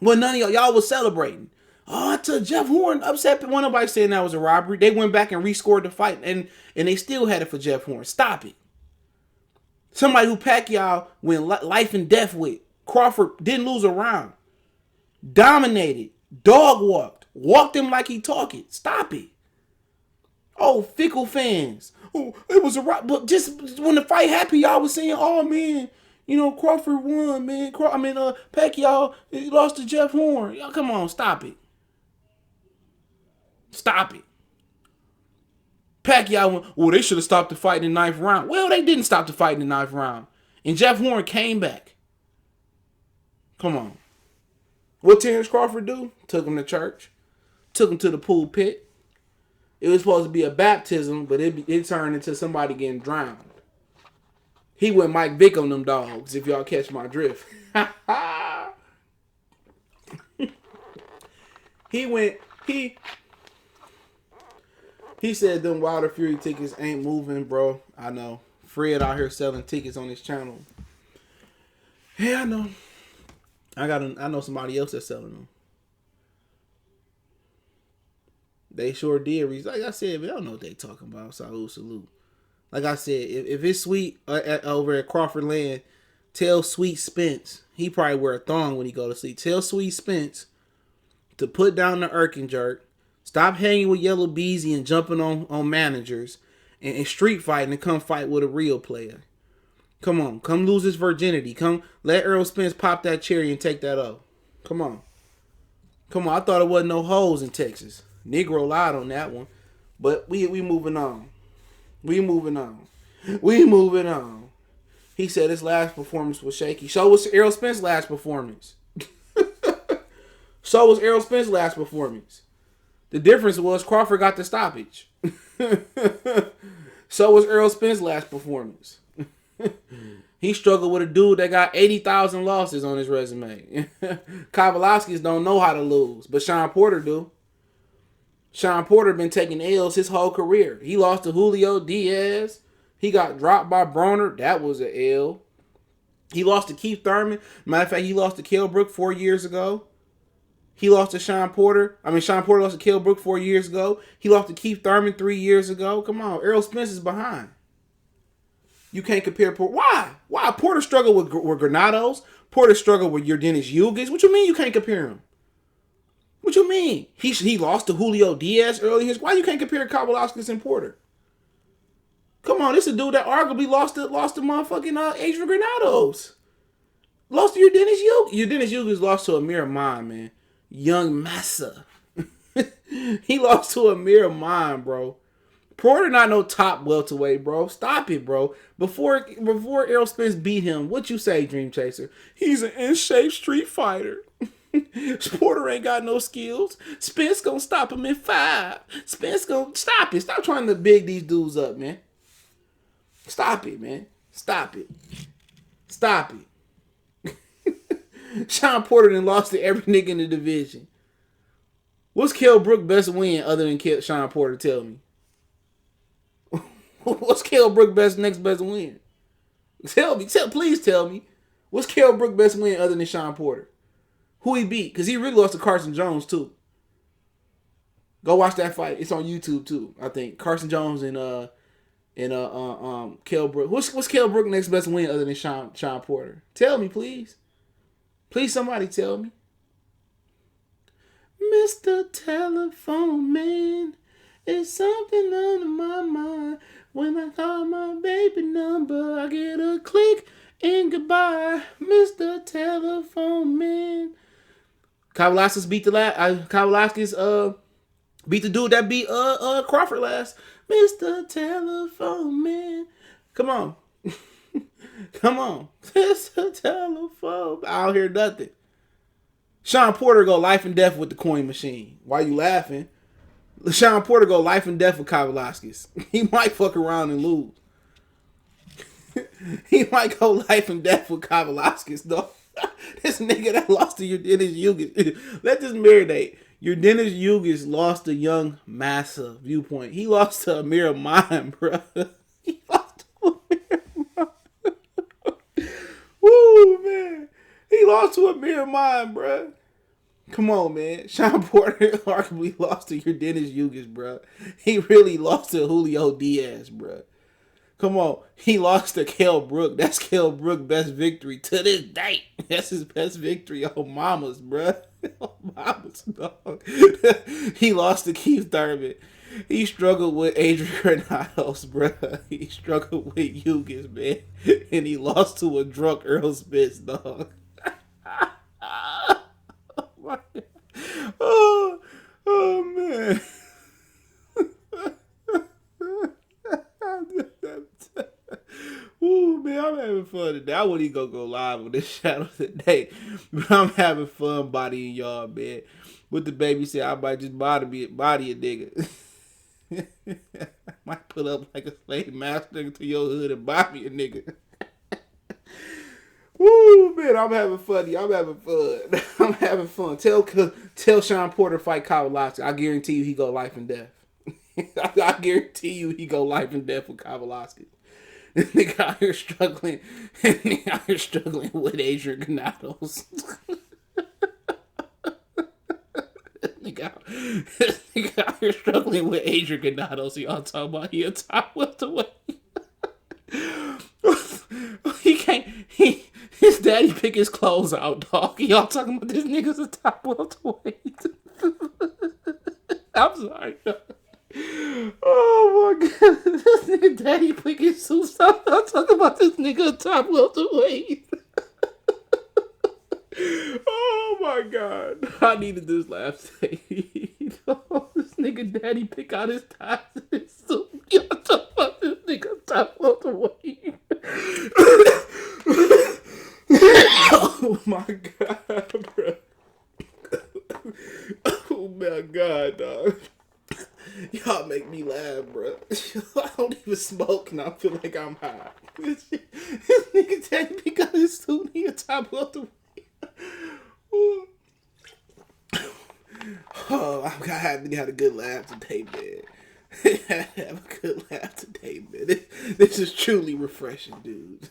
Well, none of y'all was celebrating. Oh, I told Jeff Horn upset, but wasn't nobody saying that was a robbery. They went back and rescored the fight, and they still had it for Jeff Horn. Stop it. Somebody who Pacquiao went life and death with. Crawford didn't lose a round. Dominated. Dog walked him like he talking. Stop it. Oh, fickle fans. Oh, it was a rock. But just when the fight happened, y'all was saying, oh, man, Crawford won, man. Pacquiao he lost to Jeff Horn. Y'all, come on, stop it. Stop it. Pacquiao went, well, they should have stopped the fight in the 9th round. Well, they didn't stop the fight in the 9th round. And Jeff Horn came back. Come on. What Terence Crawford do? Took him to church. Took him to the pool pit. It was supposed to be a baptism, but it turned into somebody getting drowned. He went Mike Vick on them dogs, if y'all catch my drift. He said them Wilder Fury tickets ain't moving, bro. I know. Fred out here selling tickets on his channel. Yeah, I know. I know somebody else that's selling them. They sure did. Like I said, but I don't know what they talking about. Salute. Like I said, if it's sweet over at Crawford Land, tell Sweet Spence. He probably wear a thong when he go to sleep. Tell Sweet Spence to put down the irk and jerk. Stop hanging with Yellow Beezy and jumping on managers and street fighting and come fight with a real player. Come on. Come lose his virginity. Come let Errol Spence pop that cherry and take that off. Come on. I thought it wasn't no hoes in Texas. Negro lied on that one. But we moving on. We moving on. He said his last performance was shaky. So was Errol Spence's last performance. The difference was Crawford got the stoppage. So was Errol Spence's last performance. He struggled with a dude that got 80,000 losses on his resume. Kovalev don't know how to lose, but Sean Porter do. Sean Porter been taking L's his whole career. He lost to Julio Diaz. He got dropped by Broner. That was an L. He lost to Keith Thurman. Matter of fact, he lost to Kell Brook 4 years ago. He lost to Sean Porter. Sean Porter lost to Kell Brook 4 years ago. He lost to Keith Thurman 3 years ago. Come on, Errol Spence is behind. You can't compare Porter. Why? Porter struggled with Granados. Porter struggled with your Dennis Ugas. What you mean you can't compare him? What you mean? He lost to Julio Diaz earlier. Why you can't compare Kovalev and Porter? Come on, this is a dude that arguably lost to motherfucking Adrian Granados. Lost to your Dennis Ugas. Your Dennis Ugas lost to Amir Ahman, man. Young Massa. He lost to Amir Ahman, bro. Porter not no top welterweight, bro. Stop it, bro. Before Errol Spence beat him, what you say, Dream Chaser? He's an in-shape street fighter. Porter ain't got no skills. Spence gonna stop him in 5. Spence gonna stop it. Stop trying to big these dudes up, man. Stop it, man. Stop it. Sean Porter done lost to every nigga in the division. What's Kell Brook best win other than Sean Porter? Tell me. What's Kell Brook next best win? Please tell me. What's Kell Brook best win other than Sean Porter? Who he beat? Because he really lost to Carson Jones too. Go watch that fight. It's on YouTube too. I think Carson Jones and Kell Brook. What's Kell Brook next best win other than Sean Porter? Tell me, please. Please, somebody tell me. Mr. Telephone Man, it's something on my mind. When I call my baby number, I get a click and goodbye. Mr. Telephone Man. Kovalev beat beat the dude that beat Crawford last. Mr. Telephone Man. Come on. Come on. Mr. Telephone. I don't hear nothing. Sean Porter go life and death with the coin machine. Why you laughing? Sean Porter go life and death with Kovalev. He might fuck around and lose. He might go life and death with Kovalev, though. This nigga that lost to your Dennis Ugas. Let this marinate. Your Dennis Ugas lost to Young Massa Viewpoint. He lost to Amir Ahman, bro. He lost to Amir Ahman. Woo, man. He lost to Amir Ahman, bro. Come on, man. Sean Porter arguably lost to your Dennis Ugas, bro. He really lost to Julio Diaz, bro. Come on. He lost to Kell Brook. That's Kell Brook's best victory to this day. That's his best victory on Mamas, bruh. On Mamas, dog. He lost to Keith Thurman. He struggled with Adrian Granados, bruh. He struggled with Ugas, man. And he lost to a drunk Errol Spence, dog. Oh, my God. Oh, man. having fun today. I wouldn't even go live on this channel today, but I'm having fun bodying y'all, man. What the baby said, I might just body a nigga. I might put up like a slave master to your hood and body a nigga. Woo, man, I'm having fun. I'm having fun. I'm having fun. Tell Sean Porter fight Kovalev. I guarantee you he go life and death. I guarantee you he go life and death with Kovalev. This nigga out here struggling. Nigga out here struggling with Adrian Granados. This nigga out here struggling with Adrian Granados. Y'all talking about he a top welterweight. He can't. His daddy pick his clothes out, dog. Y'all talking about this nigga's a top welterweight. I'm sorry, dog. Oh my god, this nigga daddy pick his suits out. I'm talking about this nigga a top welterweight. Oh my god, I needed this laugh today. Oh, this nigga daddy pick out his ties and his suit. Y'all talking about this nigga top welterweight. Oh my god, bro. Oh my god, dog. Y'all make me laugh, bro. I don't even smoke and I feel like I'm high. This nigga daddy pick out his suit. He a top welterweight. Oh, I'm happy to have a good laugh today, man. Have a good laugh today, man. This is truly refreshing, dude.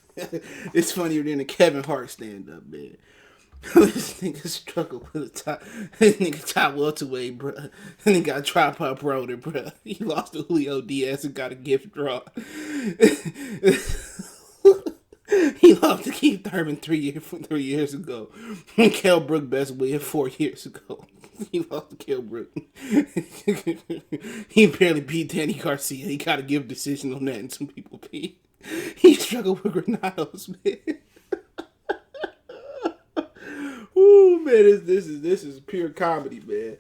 It's funnier than a Kevin Hart stand-up, man. This nigga struggle with a top. This nigga top welterweight, bro. This nigga got a tripod Broner, bro. He lost to Julio Diaz and got a gift draw. He lost to Keith Thurman 3 years ago. Kell Brook best win 4 years ago. He lost to Kell Brook. He barely beat Danny Garcia. He got to give a decision on that, and some people beat. He struggled with Granados, man. Ooh, man, this is pure comedy, man.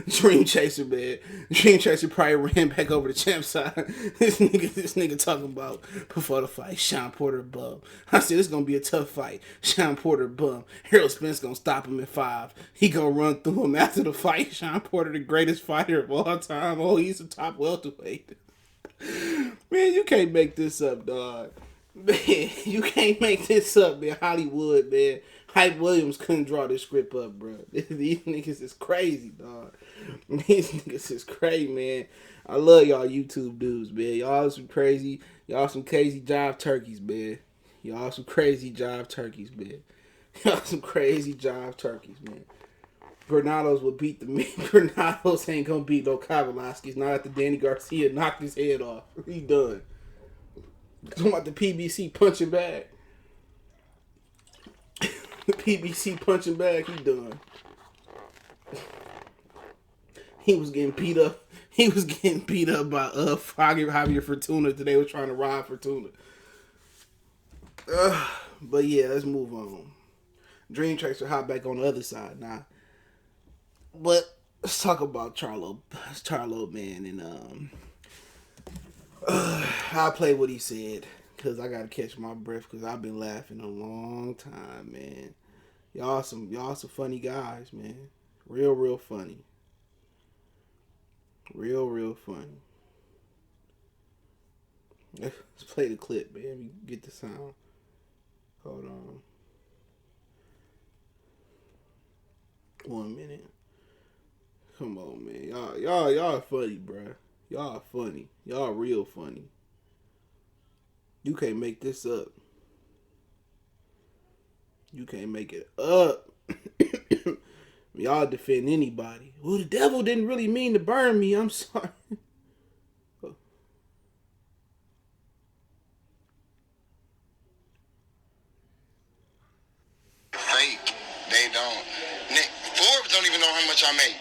Dream Chaser, man. Dream Chaser probably ran back over the champ side. This nigga talking about before the fight, Sean Porter bum. I said it's gonna be a tough fight. Sean Porter bum. Errol Spence gonna stop him in 5. He gonna run through him after the fight. Sean Porter, the greatest fighter of all time. Oh, he's a top welterweight. Man, you can't make this up, dog. Man, you can't make this up, man. Hollywood, man. Hype Williams couldn't draw this script up, bro. These niggas is crazy, dog. These niggas is crazy, man. I love y'all YouTube dudes, man. Y'all some crazy jive turkeys, man. Y'all some crazy jive turkeys, man. Y'all some crazy jive turkeys, man. Granados will beat the man. Granados ain't gonna beat no Kovalev. Not after Danny Garcia knocked his head off. He done. Talking about the PBC punching bag. The PBC punching bag, he done. He was getting beat up. He was getting beat up by Javier Fortuna today. Was trying to ride Fortuna. But yeah, let's move on. Dream Chaser hop back on the other side now. But let's talk about Charlo, man, and I'll play what he said. Because I gotta catch my breath because I've been laughing a long time, man. Y'all some funny guys, man. Real funny. Real funny. Let's play the clip, man. We get the sound. Hold on. 1 minute. Come on, man. Y'all funny, bruh. Y'all funny. Y'all real funny. You can't make this up. You can't make it up. Y'all defend anybody. Well, the devil didn't really mean to burn me. I'm sorry. Fake. They don't. Nick, Forbes don't even know how much I make.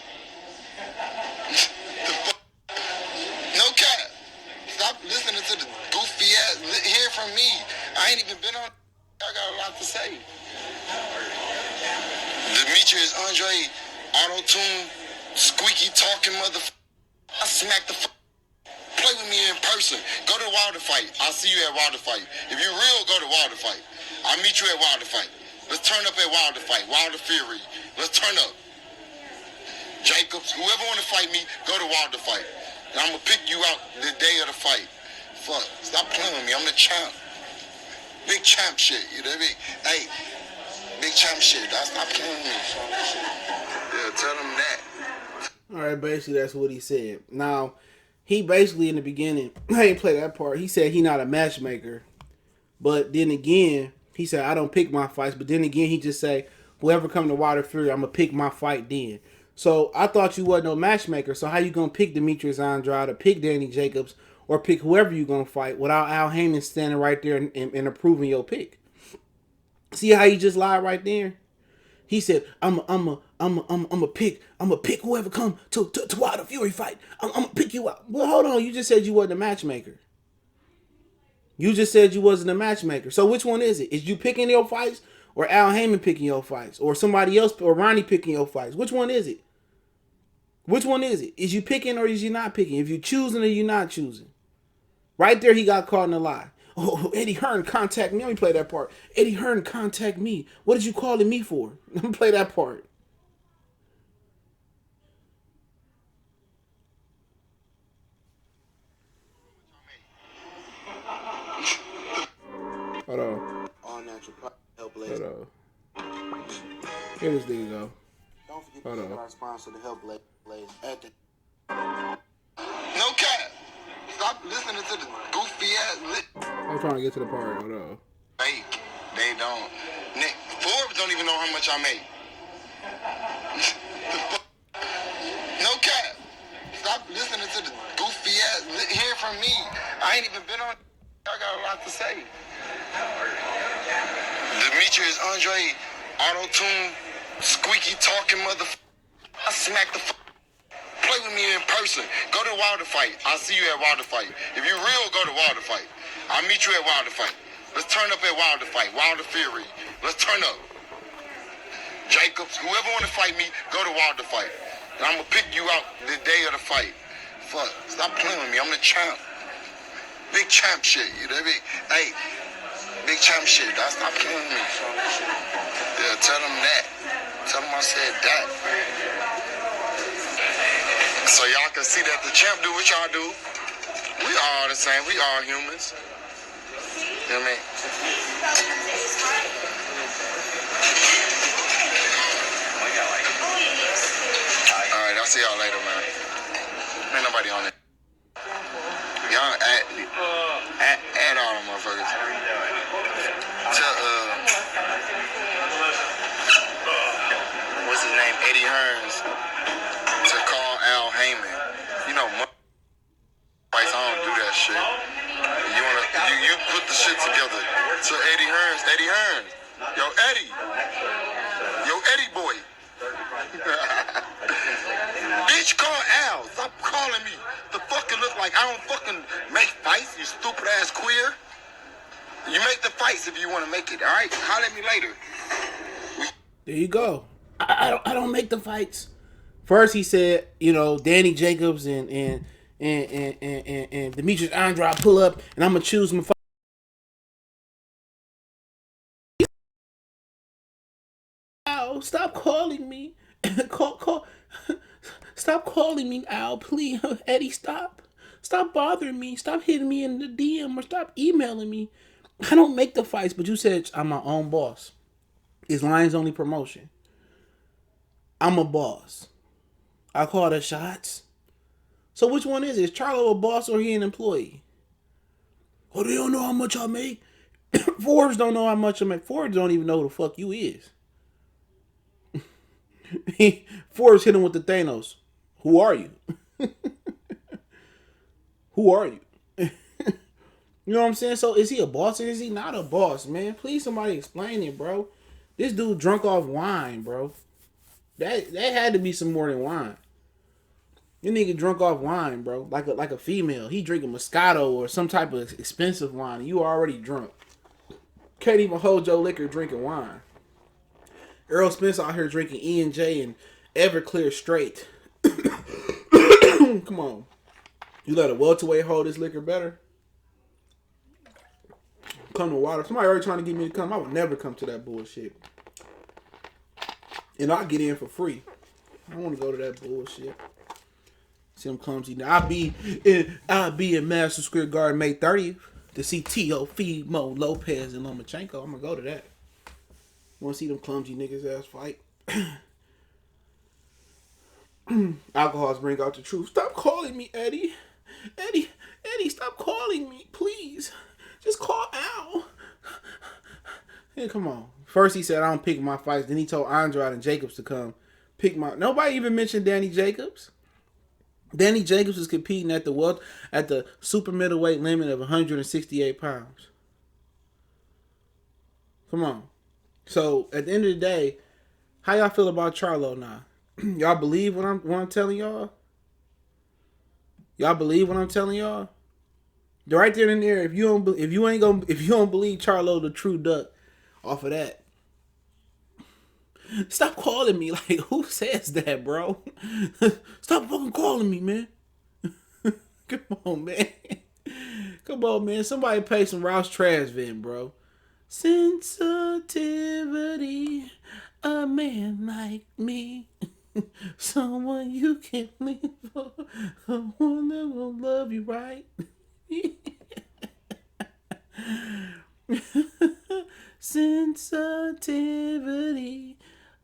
No cap. Stop listening to the goofy ass. Hear from me. I ain't even been on. I got a lot to say. Demetrius Andrade, auto-tune, squeaky talking motherfucker. I smacked the play with me in in person. Go to Wilder Fight. I'll see you at Wilder Fight. If you're real, go to Wilder Fight. I'll meet you at Wilder Fight. Let's turn up at Wilder Fight. Wilder Fury. Let's turn up. Jacobs, whoever want to fight me, go to Wilder Fight. And I'm going to pick you out the day of the fight. Fuck. Stop playing with me. I'm the champ. Big champ shit. You know what I mean? Hey, big champ shit. Stop playing with me. Yeah, tell them that. All right, basically that's what he said. Now, he basically in the beginning, I ain't play that part. He said he not a matchmaker, but then again, he said I don't pick my fights. But then again, he just say whoever come to Wilder Fury, I'm gonna pick my fight then. So I thought you wasn't no matchmaker. So how you gonna pick Demetrius Andrade, or pick Danny Jacobs, or pick whoever you gonna fight without Al Haymon standing right there and approving your pick? See how you just lied right there? He said, I'm a pick whoever come to Wilder Fury fight. I'm gonna pick you out. Well, hold on. You just said you wasn't a matchmaker. You just said you wasn't a matchmaker. So which one is it? Is you picking your fights, or Al Haymon picking your fights, or somebody else, or Ronnie picking your fights? Which one is it? Which one is it? Is you picking or is you not picking? If you choosing or you not choosing? Right there, he got caught in a lie. Oh, Eddie Hearn contact me. Let me play that part. Eddie Hearn contact me. What did you calling me for? Let me play that part. Hold on. All natural help Hold on. Here this nigga go. Don't forget Hold to on. check out our sponsor, the Help Blaze. No cap. Stop listening to the goofy ass. I'm trying to get to the part. Hold on. Fake. They don't. Nick, Forbes don't even know how much I make. No cap. Stop listening to the goofy ass. Hear from me. I ain't even been on. I got a lot to say. Demetrius Andrade, auto-tune, squeaky talking motherfucker. I smack the play with me in person. Go to Wilder Fight. I'll see you at Wilder Fight. If you're real, go to Wilder Fight. I'll meet you at Wilder Fight. Let's turn up at Wilder Fight. Wilder Fury. Let's turn up. Jacobs, whoever want to fight me, go to Wilder Fight. And I'm going to pick you out the day of the fight. Fuck. Stop playing with me. I'm the champ. Big champ shit. You know what I mean? Hey, big champ shit. Stop playing with me. Yeah, tell them that. Tell them I said that. So y'all can see that the champ do what y'all do. We all the same. We all humans. You know what I mean? Alright, I'll see y'all later, man. Ain't nobody on it. Y'all add all them motherfuckers. Tell, what's his name? Eddie Hearns. To call Al Haymon. You know, I don't do that shit. You put the shit together. So Eddie Hearns. Yo, Eddie boy. Bitch, call Al. Stop calling me. The fucking look like I don't fucking make fights, you stupid ass queer. You make the fights if you want to make it, all right? Holler at me later. There you go. I don't make the fights. First he said, you know, Danny Jacobs and Demetrius Andrade pull up, and I'm gonna choose my fight. Al, stop calling me. Stop calling me, Al. Please, Eddie, stop. Stop bothering me. Stop hitting me in the DM or stop emailing me. I don't make the fights, but you said I'm my own boss. It's Lions Only Promotion. I'm a boss. I call the shots. So which one is it? Is Charlo a boss or he an employee? Oh, they don't know how much I make. Forbes don't know how much I make. Forbes don't even know who the fuck you is. Forbes hit him with the Thanos. Who are you? Who are you? You know what I'm saying? So is he a boss or is he not a boss, man? Please somebody explain it, bro. This dude drunk off wine, bro. That had to be some more than wine. You nigga drunk off wine, bro. Like a female. He drinking Moscato or some type of expensive wine. And you already drunk. Can't even hold your liquor drinking wine. Errol Spence out here drinking E&J and Everclear straight. Come on. You let a welterweight hold this liquor better? Come to water. Somebody already trying to get me to come. I would never come to that bullshit. And I'll get in for free. I don't want to go to that bullshit. See them clumsy. I'll be in Madison Square Garden May 30th to see Teofimo Lopez and Lomachenko. I'm gonna go to that. Want to see them clumsy niggas ass fight. Alcohols bring out the truth. Stop calling me, Eddie. Eddie, stop calling me, please. Just call Al. Hey, come on. First he said I don't pick my fights. Then he told Andrade and Jacobs to come pick my. Nobody even mentioned Danny Jacobs. Danny Jacobs is competing at the super middleweight limit of 168 pounds. Come on. So at the end of the day, how y'all feel about Charlo now? Y'all believe what I'm telling y'all? Y'all believe what I'm telling y'all? Right there in there. If you don't believe Charlo the true duck, off of that, stop calling me. Like, who says that, bro? Stop fucking calling me, man. Come on, man. Come on, man. Somebody pay some Rouse Trasvin, bro. Sensitivity, a man like me. Someone you can live for. Someone that will love you right. Sensitivity,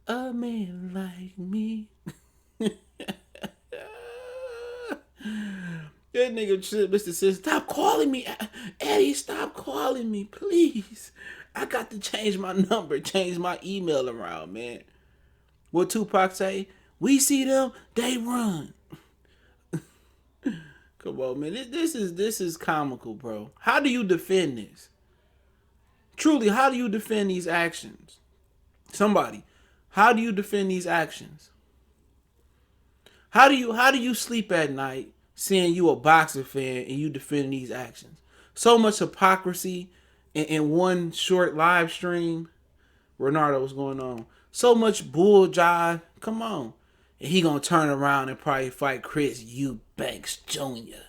a man like me. That nigga, Mr. Sis, stop calling me. Eddie, stop calling me, please. I got to change my number, change my email around, man. What Tupac say? We see them, they run. Come on, man. This is comical, bro. How do you defend this? Truly, how do you defend these actions? Somebody, how do you defend these actions? How do you sleep at night seeing you a boxer fan and you defend these actions? So much hypocrisy in one short live stream. Ronaldo, what's going on? So much bull jive. Come on. And he gonna turn around and probably fight Chris Eubanks Jr.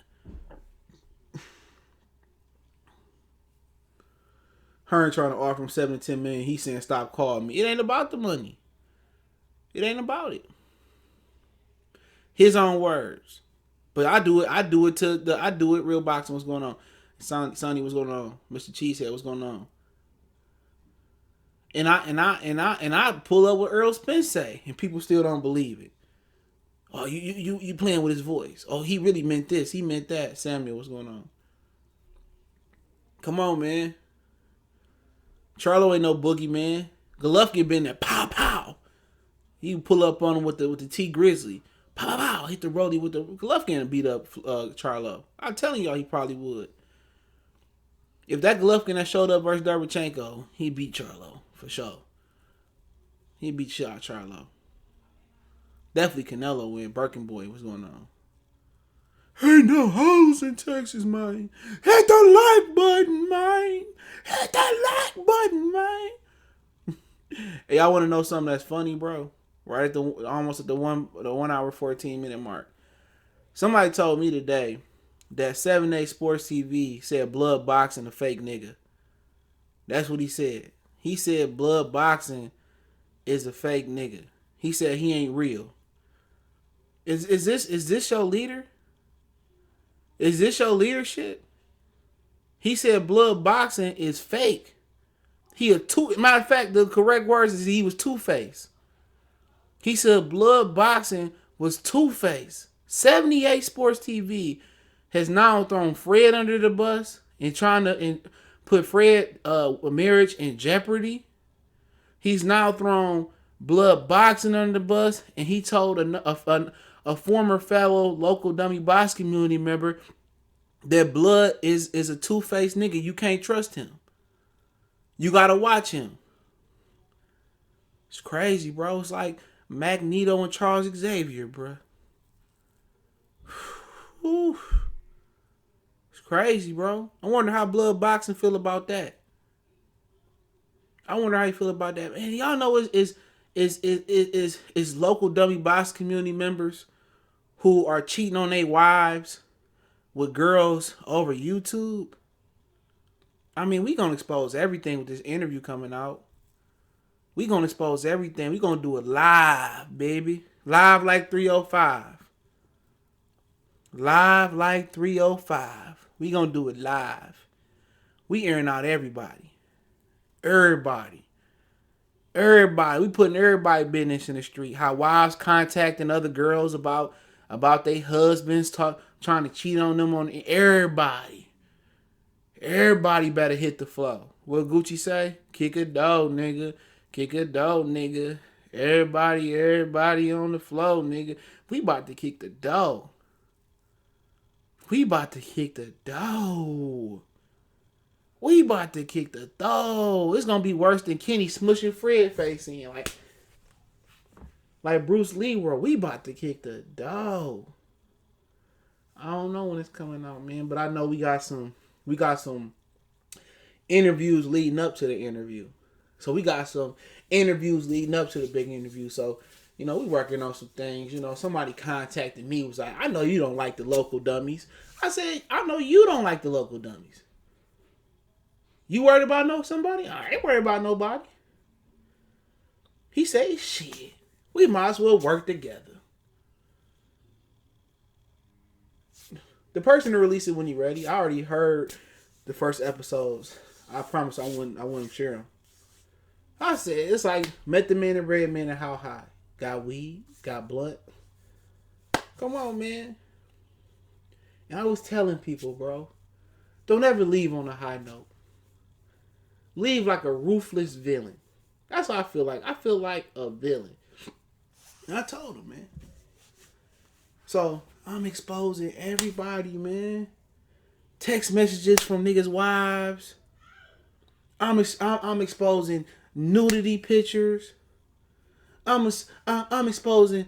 Hearn trying to offer him $7 to $10 million. He saying stop calling me. It ain't about the money. It ain't about it. His own words. But I do it real boxing. What's going on? Sonny, what's going on? Mr. Cheesehead, what's going on? And I pull up what Errol Spence say, and people still don't believe it. Oh, you playing with his voice. Oh, he really meant this. He meant that. Samuel, what's going on? Come on, man. Charlo ain't no boogeyman. Golovkin been there. Pow, pow. He pull up on him with the T Grizzly. Pow, pow, pow. Hit the rollie with the... Golovkin beat up Charlo. I'm telling y'all he probably would. If that Golovkin that showed up versus Derevchenko, he beat Charlo. For sure. He beat Charlo. Definitely Canelo win. Birkenboy, what's going on? Ain't no hoes in Texas, man. Hit the like button, man. Hit that like button, man. Hey, y'all want to know something that's funny, bro? Right at almost at the 1 hour 14 minute mark. Somebody told me today that 7A Sports TV said blood boxing a fake nigga. That's what he said. He said blood boxing is a fake nigga. He said he ain't real. Is this your leader? Is this your leadership? He said blood boxing is fake. Matter of fact, the correct words is he was two-faced. He said blood boxing was two-faced. 78 Sports TV has now thrown Fred under the bus and trying to put Fred marriage in jeopardy. He's now thrown blood boxing under the bus, and he told a former fellow local dummy box community member that blood is a two-faced nigga. You can't trust him. You gotta watch him. It's crazy, bro. It's like Magneto and Charles Xavier, bro. Whew. It's crazy, bro. I wonder how blood boxing feel about that. I wonder how you feel about that. Man, y'all know is local dummy box community members who are cheating on their wives with girls over YouTube. I mean, we gonna expose everything with this interview coming out. We gonna expose everything. We gonna do it live, baby. Live like 305. Live like 305. We gonna do it live. We airing out everybody. Everybody. Everybody. We putting everybody business in the street. How wives contacting other girls about their husbands trying to cheat on them on everybody. Everybody better hit the flow. What Gucci say? Kick a door, nigga. Kick a door, nigga. Everybody on the flow, nigga. We about to kick the door. We about to kick the door. We about to kick the door. It's gonna be worse than Kenny smushing Fred face in. Like Bruce Lee world. We about to kick the door. I don't know when it's coming out, man. But I know we got some interviews leading up to the interview. So we got some interviews leading up to the big interview. So, we working on some things. Somebody contacted me, was like, I know you don't like the local dummies. I said, I know you don't like the local dummies. You worried about somebody? I ain't worried about nobody. He said, shit, we might as well work together. The person to release it when he ready. I already heard the first episodes. I promise I wouldn't share them. I said, it's like met the man and red man and how high. Got weed, got blunt. Come on, man. And I was telling people, bro, don't ever leave on a high note. Leave like a ruthless villain. That's what I feel like. I feel like a villain. And I told him, man. So, I'm exposing everybody, man. Text messages from niggas' wives. I'm exposing nudity pictures. I'm exposing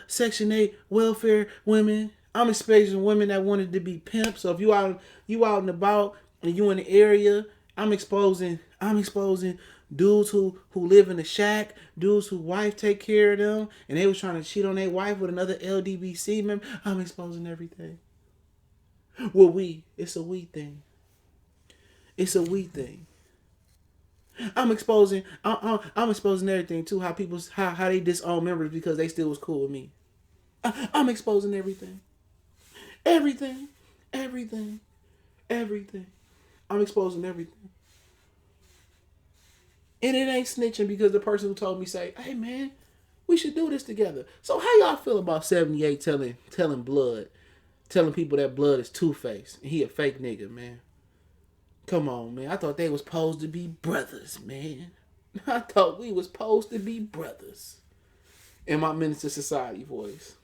Section 8 welfare women. I'm exposing women that wanted to be pimps. So if you out and about and you in the area, I'm exposing dudes who live in the shack, dudes whose wife take care of them, and they was trying to cheat on their wife with another LDBC member. I'm exposing everything. Well, it's a we thing. It's a we thing. I'm exposing everything too. How they disown members because they still was cool with me. I'm exposing everything. Everything. I'm exposing everything. And it ain't snitching because the person who told me say, hey man, we should do this together. So how y'all feel about 78 telling Blood, telling people that Blood is Two-Face and he a fake nigga, man? Come on, man. I thought they was supposed to be brothers, man. I thought we was supposed to be brothers. In my Minister Society voice.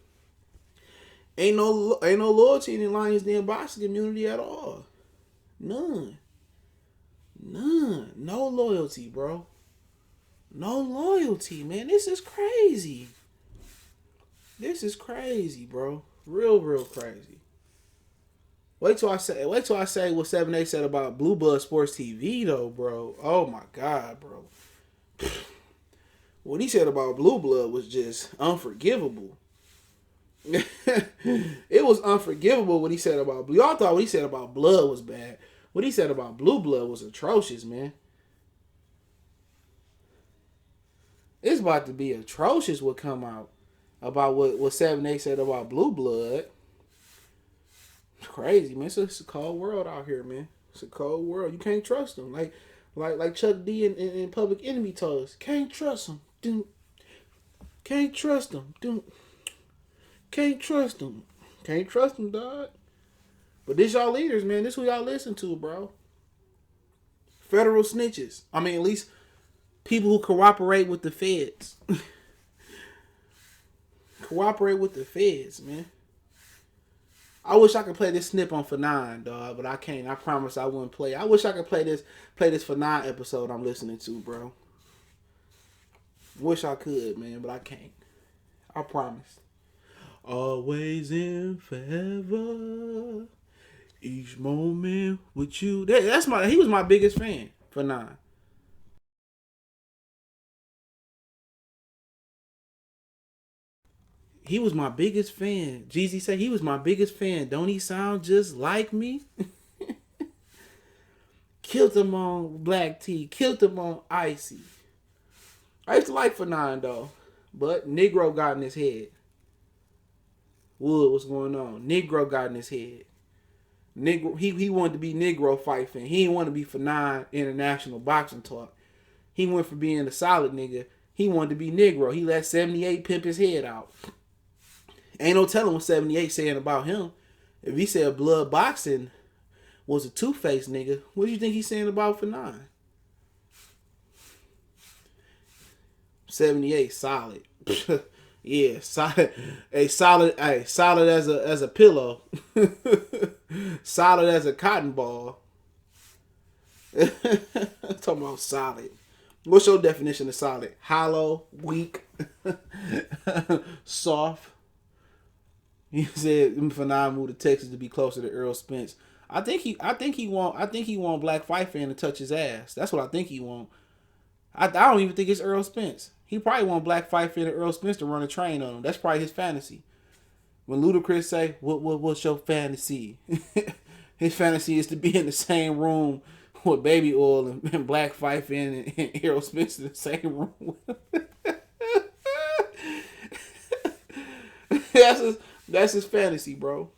Ain't no loyalty in the Lions Den boxing community at all. None. No loyalty, bro. No loyalty, man. This is crazy. This is crazy, bro. Real crazy. Wait till I say what 7A said about Blue Blood Sports TV, though, bro. Oh my God, bro. What he said about Blue Blood was just unforgivable. It was unforgivable what he said about Blue. Y'all thought what he said about Blood was bad. What he said about Blue Blood was atrocious, man. It's about to be atrocious what come out about what 7A said about Blue Blood. It's crazy, man. It's a cold world out here, man. It's a cold world. You can't trust them. Like Chuck D and Public Enemy told us. Can't trust them. Dude. Can't trust them. Dude. Can't trust them. Can't trust them, dog. But this y'all leaders, man. This who y'all listen to, bro. Federal snitches. I mean, at least people who cooperate with the feds. Cooperate with the feds, man. I wish I could play this snip on For9, dog, but I can't. I promise I wouldn't play. I wish I could play this For9 episode I'm listening to, bro. Wish I could, man, but I can't. I promise. Always and forever, each moment with you. He was my biggest fan, For9. He was my biggest fan. Jeezy said he was my biggest fan. Don't he sound just like me? Killed him on Black Tea. Killed him on Icy. I used to like Fanon though. But Negro got in his head. Wood, what's going on? Negro got in his head. Negro, he wanted to be Negro fight fan. He didn't want to be Fanon International Boxing Talk. He went from being a solid nigga. He wanted to be Negro. He let 78 pimp his head out. Ain't no telling what 78 saying about him. If he said blood boxing was a two-faced nigga, what do you think he's saying about Fanon? 78 solid. Yeah, solid. Solid as a pillow. Solid as a cotton ball. Talking about solid. What's your definition of solid? Hollow, weak, soft. He said Fanon moved to Texas to be closer to Errol Spence. I think he want Black Fight Fan to touch his ass. That's what I think he want. I don't even think it's Errol Spence. He probably want Black Fight Fan and Errol Spence to run a train on him. That's probably his fantasy. When Ludacris say, what's your fantasy? His fantasy is to be in the same room with Baby Oil and Black Fight Fan and Errol Spence in the same room with him. That's his fantasy, bro.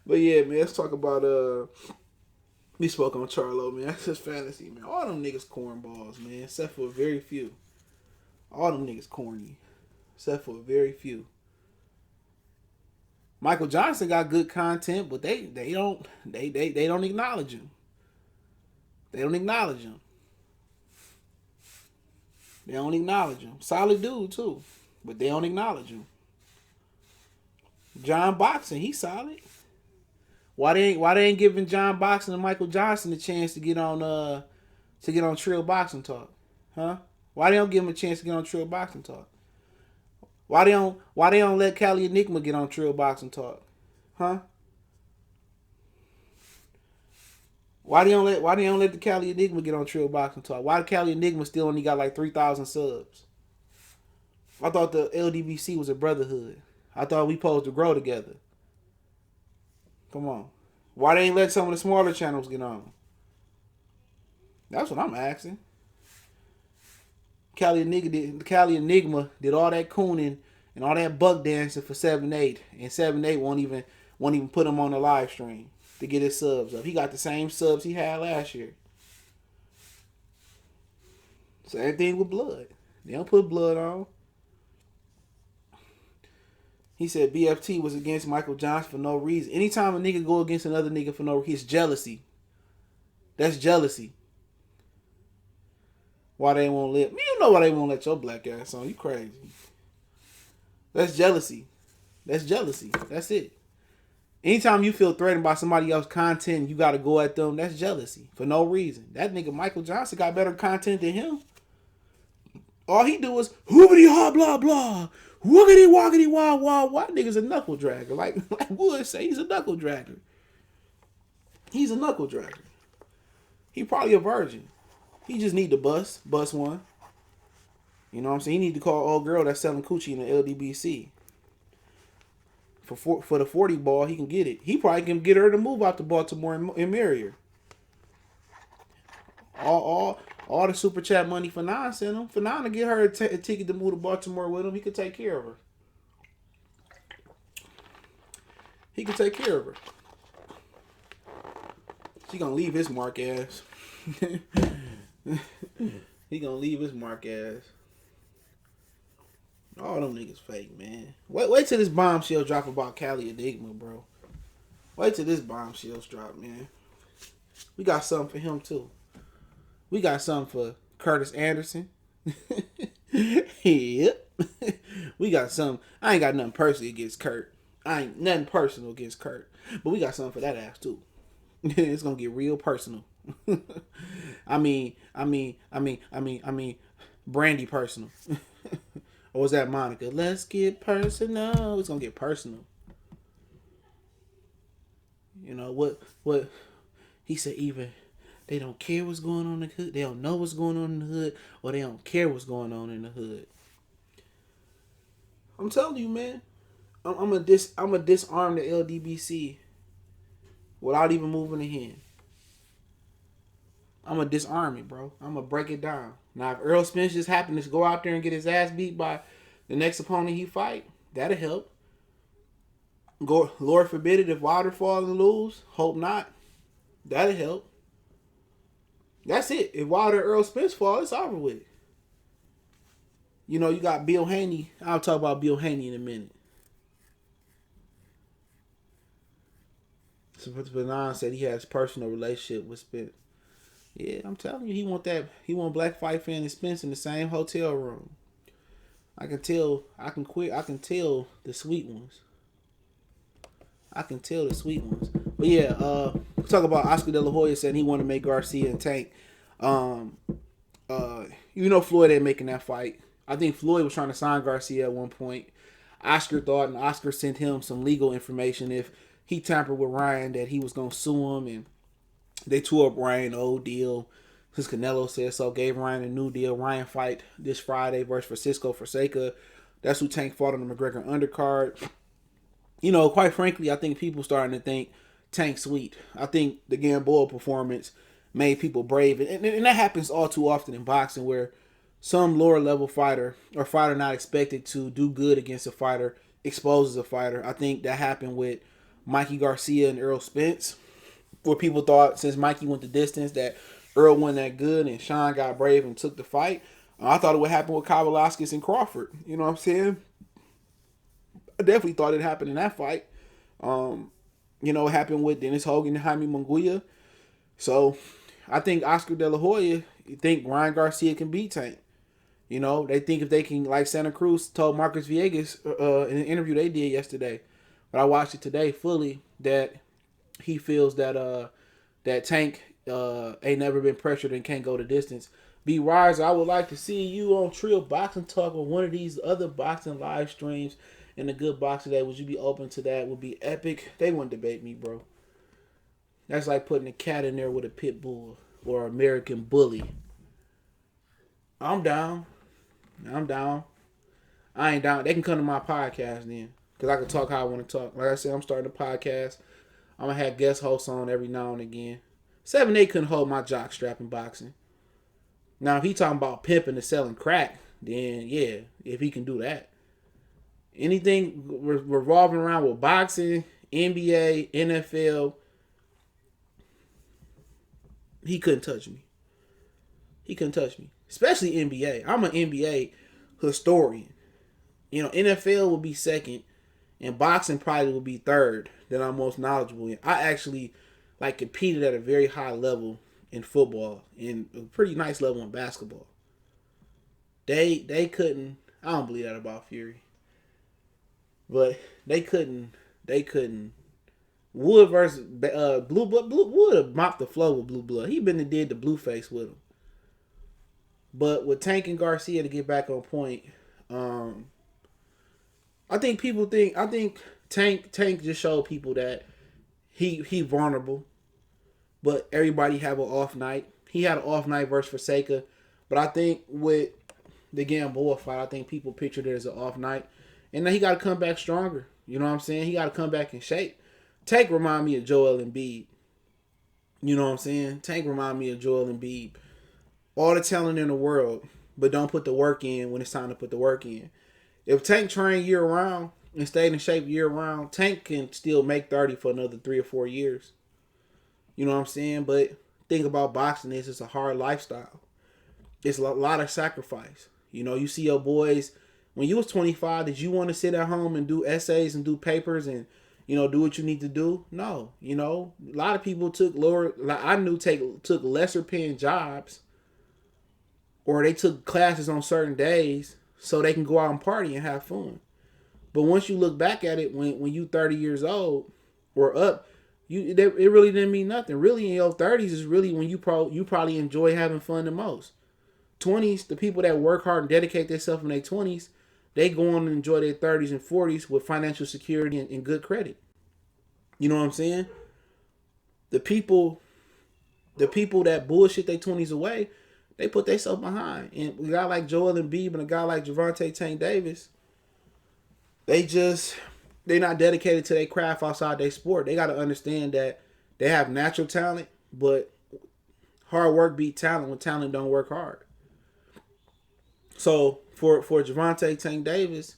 But yeah, man, let's talk about we spoke on Charlo, man. That's his fantasy, man. All them niggas cornballs, man, except for very few. All them niggas corny, except for very few. Michael Johnson got good content, but they don't acknowledge him. They don't acknowledge him. They don't acknowledge him. Solid dude too, but they don't acknowledge him. John Boxing, he's solid. Why they ain't giving John Boxing and Michael Johnson a chance to get on Trill Boxing Talk? Huh? Why they don't give him a chance to get on Trill Boxing Talk? Why they don't let Cali Enigma get on Trill Boxing Talk? Huh? Why they don't let the Cali Enigma get on Trill Boxing Talk? Why the Cali Enigma still only got like 3,000 subs? I thought the LDBC was a brotherhood. I thought we supposed to grow together. Come on. Why they ain't let some of the smaller channels get on? That's what I'm asking. Cali Enigma did all that cooning and all that buck dancing for 7-8. And 7-8 won't even put him on the live stream to get his subs up. He got the same subs he had last year. Same thing with blood. They don't put blood on. He said BFT was against Michael Johnson for no reason. Anytime a nigga go against another nigga for no reason, it's jealousy. That's jealousy. Why they won't let... You know why they won't let your black ass on. You crazy. That's jealousy. That's jealousy. That's it. Anytime you feel threatened by somebody else's content, you got to go at them. That's jealousy. For no reason. That nigga Michael Johnson got better content than him. All he do is hoobity ha blah blah. Woogity woggity wah wah wah. Nigga's a knuckle dragger. Like Wood say, he's a knuckle dragger. He's a knuckle dragger. He probably a virgin. He just need to bust one. You know what I'm saying? He need to call old girl that's selling coochie in the LDBC. For the 40 ball, he can get it. He probably can get her to move out to Baltimore and marry her. All the super chat money Fanon sent him. Fanon to get her a ticket to move to Baltimore with him. He could take care of her. He could take care of her. She gonna leave his mark ass. He gonna leave his mark ass. All them niggas fake, man. Wait till this bombshell drop about Cali Enigma, bro. Wait till this bombshell drop, man. We got something for him too. We got something for Curtis Anderson. Yep. We got something. I ain't got nothing personal against Kurt. I ain't nothing personal against Kurt. But we got something for that ass too. It's gonna get real personal. I mean, Brandy personal. Or was that Monica? Let's get personal. It's gonna get personal. You know what he said, even they don't care what's going on in the hood. They don't know what's going on in the hood, or they don't care what's going on in the hood. I'm telling you, man. I'm a disarm the LDBC without even moving a hand. I'm gonna disarm it, bro. I'm gonna break it down. Now, if Errol Spence just happened to go out there and get his ass beat by the next opponent he fight, that'll help. Go, Lord forbid it, if Wilder fall and lose, hope not. That'll help. That's it. If Wilder Errol Spence fall, it's over with. You know, you got Bill Haney. I'll talk about Bill Haney in a minute. So Benan said he has personal relationship with Spence. Yeah, I'm telling you, he want Black Fight Fan and Spence in the same hotel room. I can tell the sweet ones. But yeah, talk about Oscar De La Hoya saying he wanted to make Garcia and Tank. Floyd ain't making that fight. I think Floyd was trying to sign Garcia at one point. Oscar thought, and Oscar sent him some legal information if he tampered with Ryan that he was gonna sue him, and they tore up Ryan's old deal. Since Canelo said so, gave Ryan a new deal. Ryan fight this Friday versus Francisco Fonseca. That's who Tank fought on the McGregor undercard. You know, quite frankly, I think people starting to think Tank's sweet. I think the Gamboa performance made people brave. And that happens all too often in boxing, where some lower level fighter or fighter not expected to do good against a fighter exposes a fighter. I think that happened with Mikey Garcia and Errol Spence, where people thought since Mikey went the distance that Errol wasn't that good and Sean got brave and took the fight. I thought it would happen with Kovalev and Crawford. You know what I'm saying? I definitely thought it happened in that fight. It happened with Dennis Hogan and Jaime Munguia. So I think Oscar De La Hoya think Ryan Garcia can beat Tank. You know, they think if they can, like Santa Cruz told Marcus Villegas in an interview they did yesterday, but I watched it today fully, that he feels that that Tank ain't never been pressured and can't go the distance. B. Riser, I would like to see you on Trill Boxing Talk or one of these other boxing live streams in the Good Box today. Would you be open to that? Would be epic. They wouldn't debate me, bro. That's like putting a cat in there with a pit bull or American bully. I'm down. I ain't down. They can come to my podcast then, because I can talk how I want to talk. Like I said, I'm starting a podcast. I'm going to have guest hosts on every now and again. 7-8 couldn't hold my jock strap in boxing. Now, if he talking about pimping and selling crack, then yeah, if he can do that. Anything revolving around with boxing, NBA, NFL, he couldn't touch me. Especially NBA. I'm an NBA historian. You know, NFL will be second, and boxing probably will be third that I'm most knowledgeable in. I actually competed at a very high level in football and a pretty nice level in basketball. They couldn't. I don't believe that about Fury, but they couldn't. Wood versus Blue Blood. Wood have mopped the floor with Blue Blood. He been and did the blue face with him. But with Tank and Garcia, to get back on point, I think Tank just showed people that he vulnerable, but everybody have an off night. He had an off night versus Fonseca, but I think with the Gamboa fight, I think people pictured it as an off night, and then he got to come back stronger. You know what I'm saying? He got to come back in shape. Tank remind me of Joel Embiid. You know what I'm saying? Tank remind me of Joel Embiid. All the talent in the world, but don't put the work in when it's time to put the work in. If Tank trained year round and stayed in shape year round, Tank can still make 30 for another 3 or 4 years. You know what I'm saying? But think about boxing is it's a hard lifestyle. It's a lot of sacrifice. You know, you see your boys, when you was 25, did you want to sit at home and do essays and do papers and, you know, do what you need to do? No. You know, a lot of people took lesser paying jobs, or they took classes on certain days so they can go out and party and have fun. But once you look back at it, when you 30 years old or up, it really didn't mean nothing. Really, in your 30s is really when you probably enjoy having fun the most. 20s, the people that work hard and dedicate themselves in their 20s, they go on and enjoy their 30s and 40s with financial security and good credit. You know what I'm saying? The people that bullshit their 20s away, they put themselves behind. And a guy like Joel Embiid and a guy like Gervonta Tank Davis, they're not dedicated to their craft outside their sport. They got to understand that they have natural talent, but hard work beat talent when talent don't work hard. So for Gervonta Tank Davis,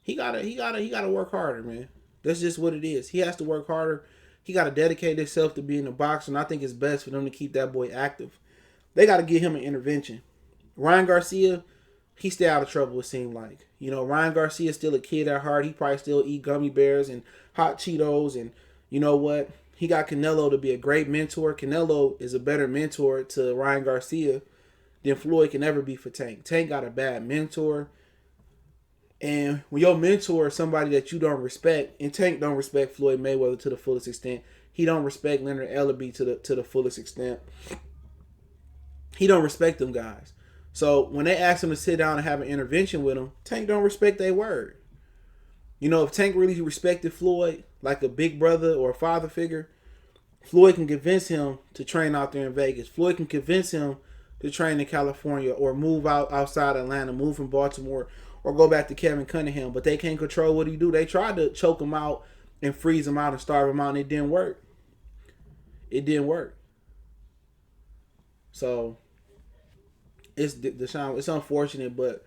he gotta work harder, man. That's just what it is. He has to work harder. He got to dedicate himself to being a boxer, and I think it's best for them to keep that boy active. They got to give him an intervention. Ryan Garcia, he stay out of trouble, it seemed like. You know, Ryan Garcia is still a kid at heart. He probably still eat gummy bears and hot Cheetos, and you know what? He got Canelo to be a great mentor. Canelo is a better mentor to Ryan Garcia than Floyd can ever be for Tank. Tank got a bad mentor. And when your mentor is somebody that you don't respect, and Tank don't respect Floyd Mayweather to the fullest extent, he don't respect Leonard Ellerbe to the fullest extent. He don't respect them guys. So when they ask him to sit down and have an intervention with him, Tank don't respect their word. You know, if Tank really respected Floyd like a big brother or a father figure, Floyd can convince him to train out there in Vegas. Floyd can convince him to train in California or move outside Atlanta, move from Baltimore, or go back to Kevin Cunningham. But they can't control what he do. They tried to choke him out and freeze him out and starve him out, and it didn't work. It didn't work. So it's unfortunate, but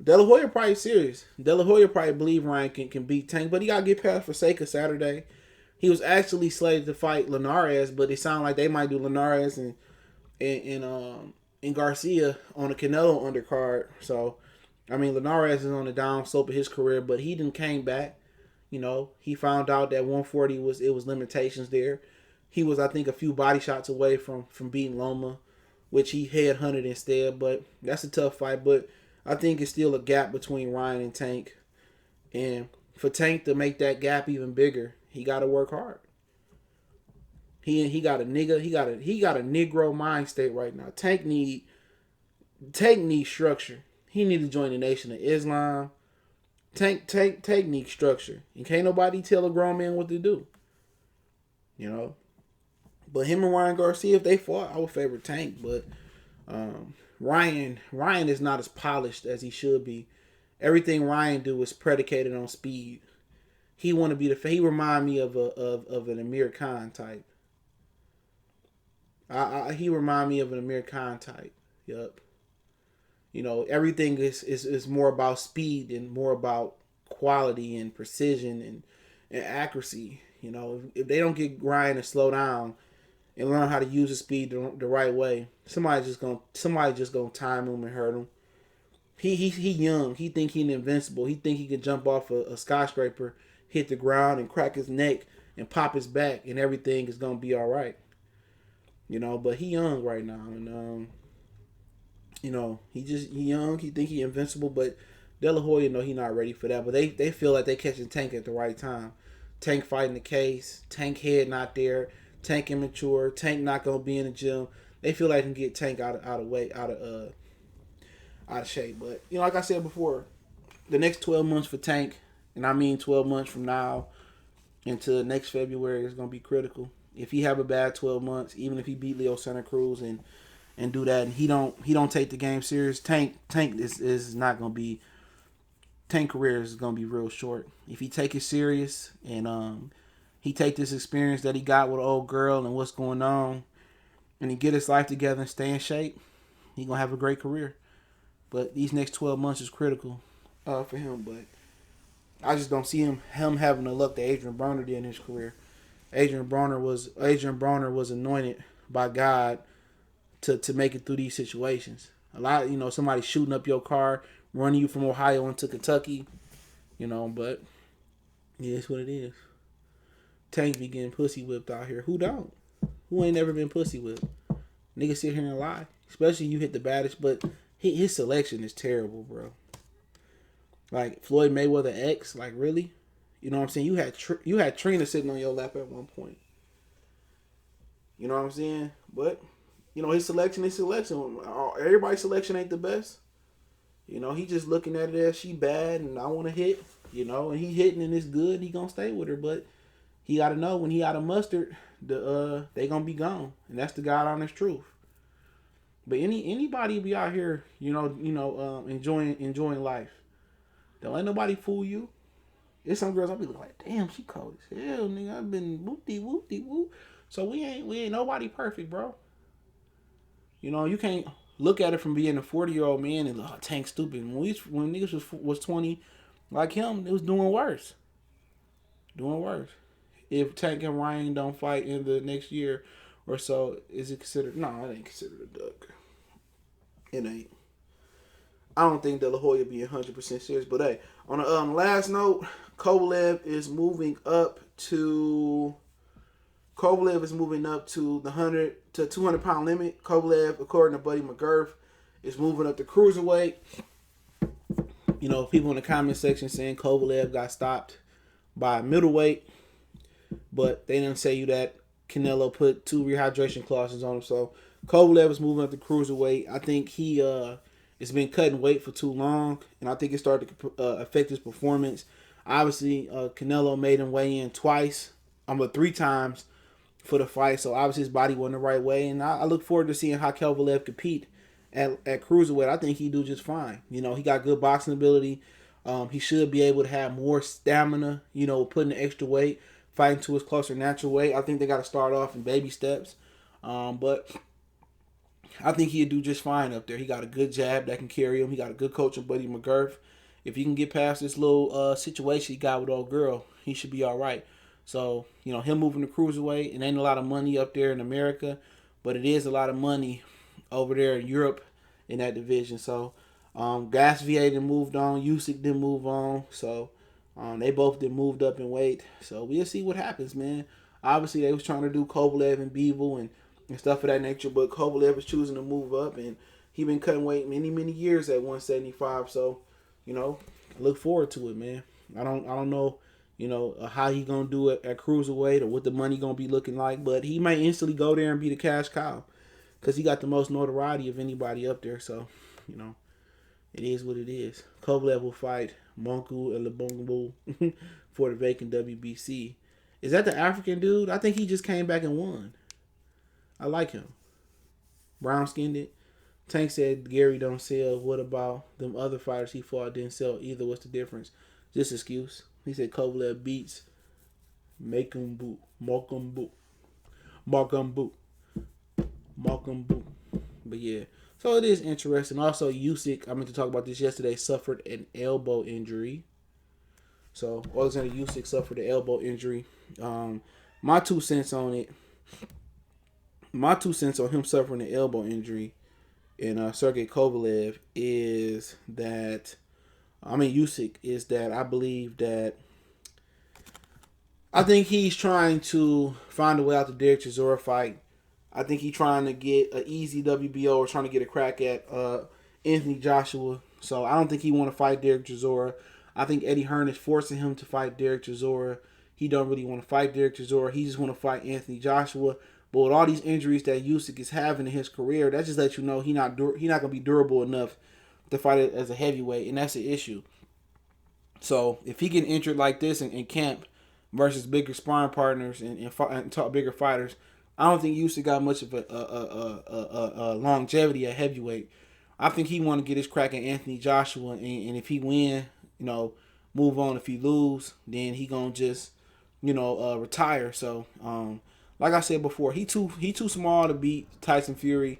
De La Hoya probably serious. De La Hoya probably believe Ryan can beat Tank, but he got to get past Forsaker Saturday. He was actually slated to fight Linares, but it sounded like they might do Linares and Garcia on the Canelo undercard. So, I mean, Linares is on the down slope of his career, but he didn't came back. You know, he found out that 140 was limitations there. He was, I think, a few body shots away from beating Loma, which he headhunted instead. But that's a tough fight. But I think it's still a gap between Ryan and Tank. And for Tank to make that gap even bigger, he got to work hard. He got a Negro mind state right now. Tank need structure. He need to join the Nation of Islam. Tank need structure. And can't nobody tell a grown man what to do. You know? But him and Ryan Garcia, if they fought, I would favor Tank. But Ryan is not as polished as he should be. Everything Ryan do is predicated on speed. He want to be he remind me of an Amir Khan type. He remind me of an Amir Khan type. Yup. You know, everything is more about speed and more about quality and precision and accuracy. You know, if they don't get Ryan to slow down and learn how to use the speed the right way, somebody just gonna time him and hurt him. He young. He think he's invincible. He think he can jump off a skyscraper, hit the ground, and crack his neck and pop his back, and everything is gonna be all right. You know, but he young right now, and you know, he young. He think he invincible, but De La Hoya know he not ready for that. But they feel like they catching Tank at the right time. Tank fighting the case. Tank head not there. Tank immature. Tank not gonna be in the gym. They feel like they can get Tank out of shape. But you know, like I said before, the next 12 months for Tank, and I mean 12 months from now until next February, is gonna be critical. If he have a bad 12 months, even if he beat Leo Santa Cruz and do that, and he don't take the game serious, Tank is not gonna be. Tank career is gonna be real short. If he take it serious and he take this experience that he got with an old girl and what's going on, and he get his life together and stay in shape, he gonna have a great career. But these next 12 months is critical for him. But I just don't see him having the luck that Adrian Broner did in his career. Adrian Broner was anointed by God to make it through these situations. A lot, you know, somebody shooting up your car, running you from Ohio into Kentucky, you know, but yeah, it's what it is. Tank be getting pussy whipped out here. Who don't? Who ain't never been pussy whipped? Niggas sit here and lie. Especially you hit the baddest, but his selection is terrible, bro. Like Floyd Mayweather X, like really? You know what I'm saying? You had Trina sitting on your lap at one point. You know what I'm saying? But you know, his selection is selection. Everybody's selection ain't the best. You know, he just looking at it as she bad and I want to hit, you know, and he hitting and it's good, he gonna stay with her. But he got to know when he out of mustard, they gonna be gone. And that's the God honest truth. But anybody be out here, enjoying life. Don't let nobody fool you. It's some girls I'll be like, damn, she cold as hell, nigga. I've been whoop. So we ain't nobody perfect, bro. You know, you can't look at it from being a 40-year-old man and Tank stupid. When niggas was 20, like him, it was doing worse. If Tank and Ryan don't fight in the next year or so, is it considered? No, it ain't considered a duck. It ain't. I don't think De La Hoya be 100% serious. But hey, on the last note, Kovalev is moving up to the 100 to 200 pound limit. Kovalev, according to Buddy McGurf, is moving up to cruiserweight. You know, people in the comment section saying Kovalev got stopped by middleweight, but they didn't say you that Canelo put 2 rehydration clauses on him. So Kovalev is moving up to cruiserweight. I think he has been cutting weight for too long, and I think it started to affect his performance. Obviously, Canelo made him weigh in 3 times for the fight, so obviously his body wasn't the right way, and I look forward to seeing how Kovalev compete at cruiserweight. I think he do just fine. You know, he got good boxing ability. He should be able to have more stamina, you know, putting the extra weight, fighting to his closer natural weight. I think they got to start off in baby steps, but I think he'd do just fine up there. He got a good jab that can carry him. He got a good coach in Buddy McGurf. If he can get past this little situation he got with old girl, he should be all right. So, you know, him moving to cruiserweight, it ain't a lot of money up there in America, but it is a lot of money over there in Europe in that division. So, Garcia done moved on. Usyk didn't move on. So, they both did moved up in weight. So, we'll see what happens, man. Obviously, they was trying to do Kovalev and Bevel and stuff of that nature, but Kovalev is choosing to move up, and he been cutting weight many years at 175. So, you know, look forward to it, man. I don't know, you know, how he gonna do it at cruiserweight or what the money gonna be looking like, but he might instantly go there and be the cash cow because he got the most notoriety of anybody up there. So, you know, it is what it is. Kovalev will fight Monku and Lebongo for the vacant WBC. Is that the African dude? I think he just came back and won. I like him. Brown skinned it. Tank said Gary don't sell. What about them other fighters he fought didn't sell either? What's the difference? Just excuse. He said Kovalev beats Make 'em boot. Mark 'em boot. But yeah. So it is interesting. Also, Usyk, I meant to talk about this yesterday, suffered an elbow injury. So Oleksandr Usyk suffered an elbow injury. My 2 cents on it. My 2 cents on him suffering an elbow injury and Sergey Kovalev is that, Usyk is that I believe that I think he's trying to find a way out the Derek Chisora fight. I think he's trying to get an easy WBO or trying to get a crack at Anthony Joshua. So I don't think he want to fight Derek Chisora. I think Eddie Hearn is forcing him to fight Derek Chisora. He don't really want to fight Derek Chisora. He just want to fight Anthony Joshua. But with all these injuries that Usyk is having in his career, that just lets you know he not gonna be durable enough to fight it as a heavyweight, and that's the issue. So if he get injured like this in camp versus bigger sparring partners and talk bigger fighters, I don't think Usyk got much of a longevity at heavyweight. I think he want to get his crack at Anthony Joshua, and if he win, you know, move on. If he lose, then he gonna just, you know, retire. So, like I said before, he too small to beat Tyson Fury.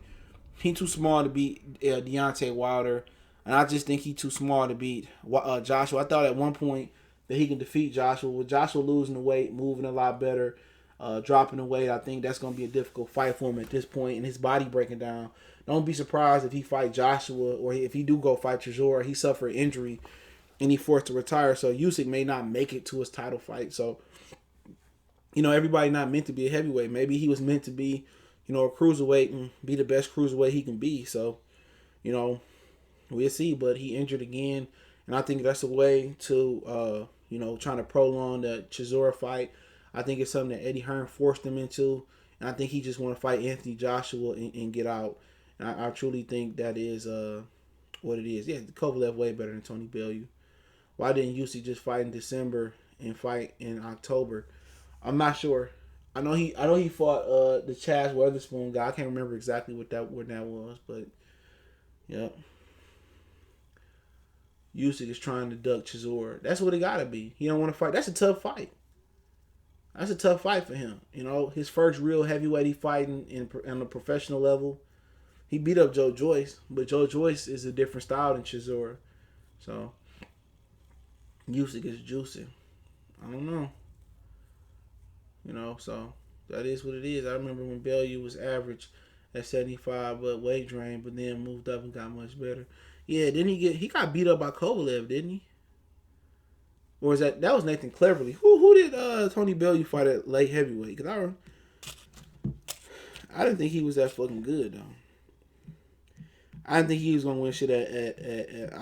He too small to beat Deontay Wilder, and I just think he too small to beat Joshua. I thought at one point that he can defeat Joshua. With Joshua losing the weight, moving a lot better, dropping the weight, I think that's gonna be a difficult fight for him at this point, and his body breaking down. Don't be surprised if he fight Joshua, or if he do go fight Chisora, he suffer an injury and he forced to retire. So Usyk may not make it to his title fight. So, you know, everybody not meant to be a heavyweight. Maybe he was meant to be, you know, a cruiserweight and be the best cruiserweight he can be. So, you know, we'll see. But he injured again, and I think that's a way to, you know, trying to prolong the Chisora fight. I think it's something that Eddie Hearn forced him into, and I think he just want to fight Anthony Joshua and get out. And I truly think that is what it is. Yeah, Kovalev way better than Tony Bellew. Why didn't Usyk just fight in December and fight in October? I'm not sure. I know he fought the Chaz Weatherspoon guy. I can't remember exactly what that was, but yeah. Usyk is trying to duck Chisora. That's what it gotta be. He don't want to fight. That's a tough fight. That's a tough fight for him. You know, his first real heavyweight he fighting on a professional level. He beat up Joe Joyce, but Joe Joyce is a different style than Chisora. So Usyk is juicy. I don't know. You know, so that is what it is. I remember when Bellew was average at 75, but weight drain, but then moved up and got much better. Yeah, didn't he got beat up by Kovalev, didn't he? Or is that was Nathan Cleverly? Who did Tony Bellew fight at light heavyweight? Because I didn't think he was that fucking good though. I didn't think he was gonna win shit at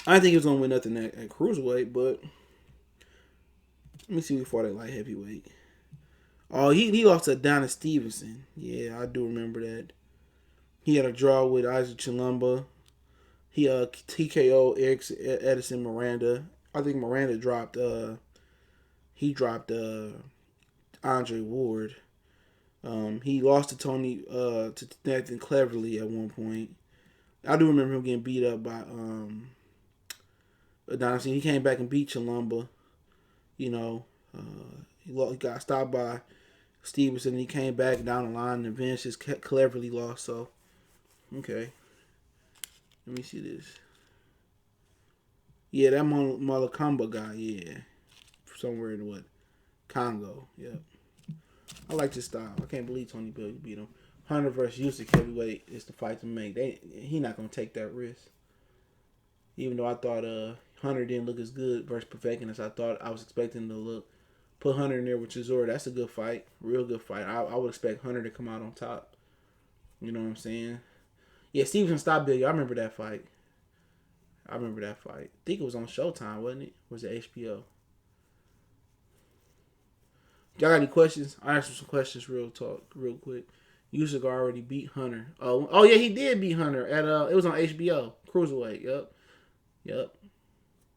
I didn't think he was gonna win nothing at cruiserweight, but let me see who he fought at light heavyweight. Oh, he lost to Donna Stevenson. Yeah, I do remember that. He had a draw with Isaac Chilumba. He TKO Edison Miranda. I think Miranda dropped Andre Ward. He lost to to Nathan Cleverly at one point. I do remember him getting beat up by Adonis. He came back and beat Chilumba. You know, he got stopped by Stevenson. He came back down the line and eventually Cleverly lost. So, okay. Let me see this. Yeah, that Malakamba guy, yeah. Somewhere in Congo, yep. I like this style. I can't believe Tony Bellew beat him. Hunter versus Usyk heavyweight is the fight to make. He not going to take that risk. Even though I thought Hunter didn't look as good versus Povetkin as I was expecting to look. Put Hunter in there with Chisora. That's a good fight. Real good fight. I would expect Hunter to come out on top. You know what I'm saying? Yeah, Stevenson stopped Bellew. I remember that fight. I think it was on Showtime, wasn't it? Or was it HBO? Y'all got any questions? I'll answer some questions real quick. Usyk already beat Hunter. Oh yeah, he did beat Hunter at it was on HBO. Cruiserweight. Yep.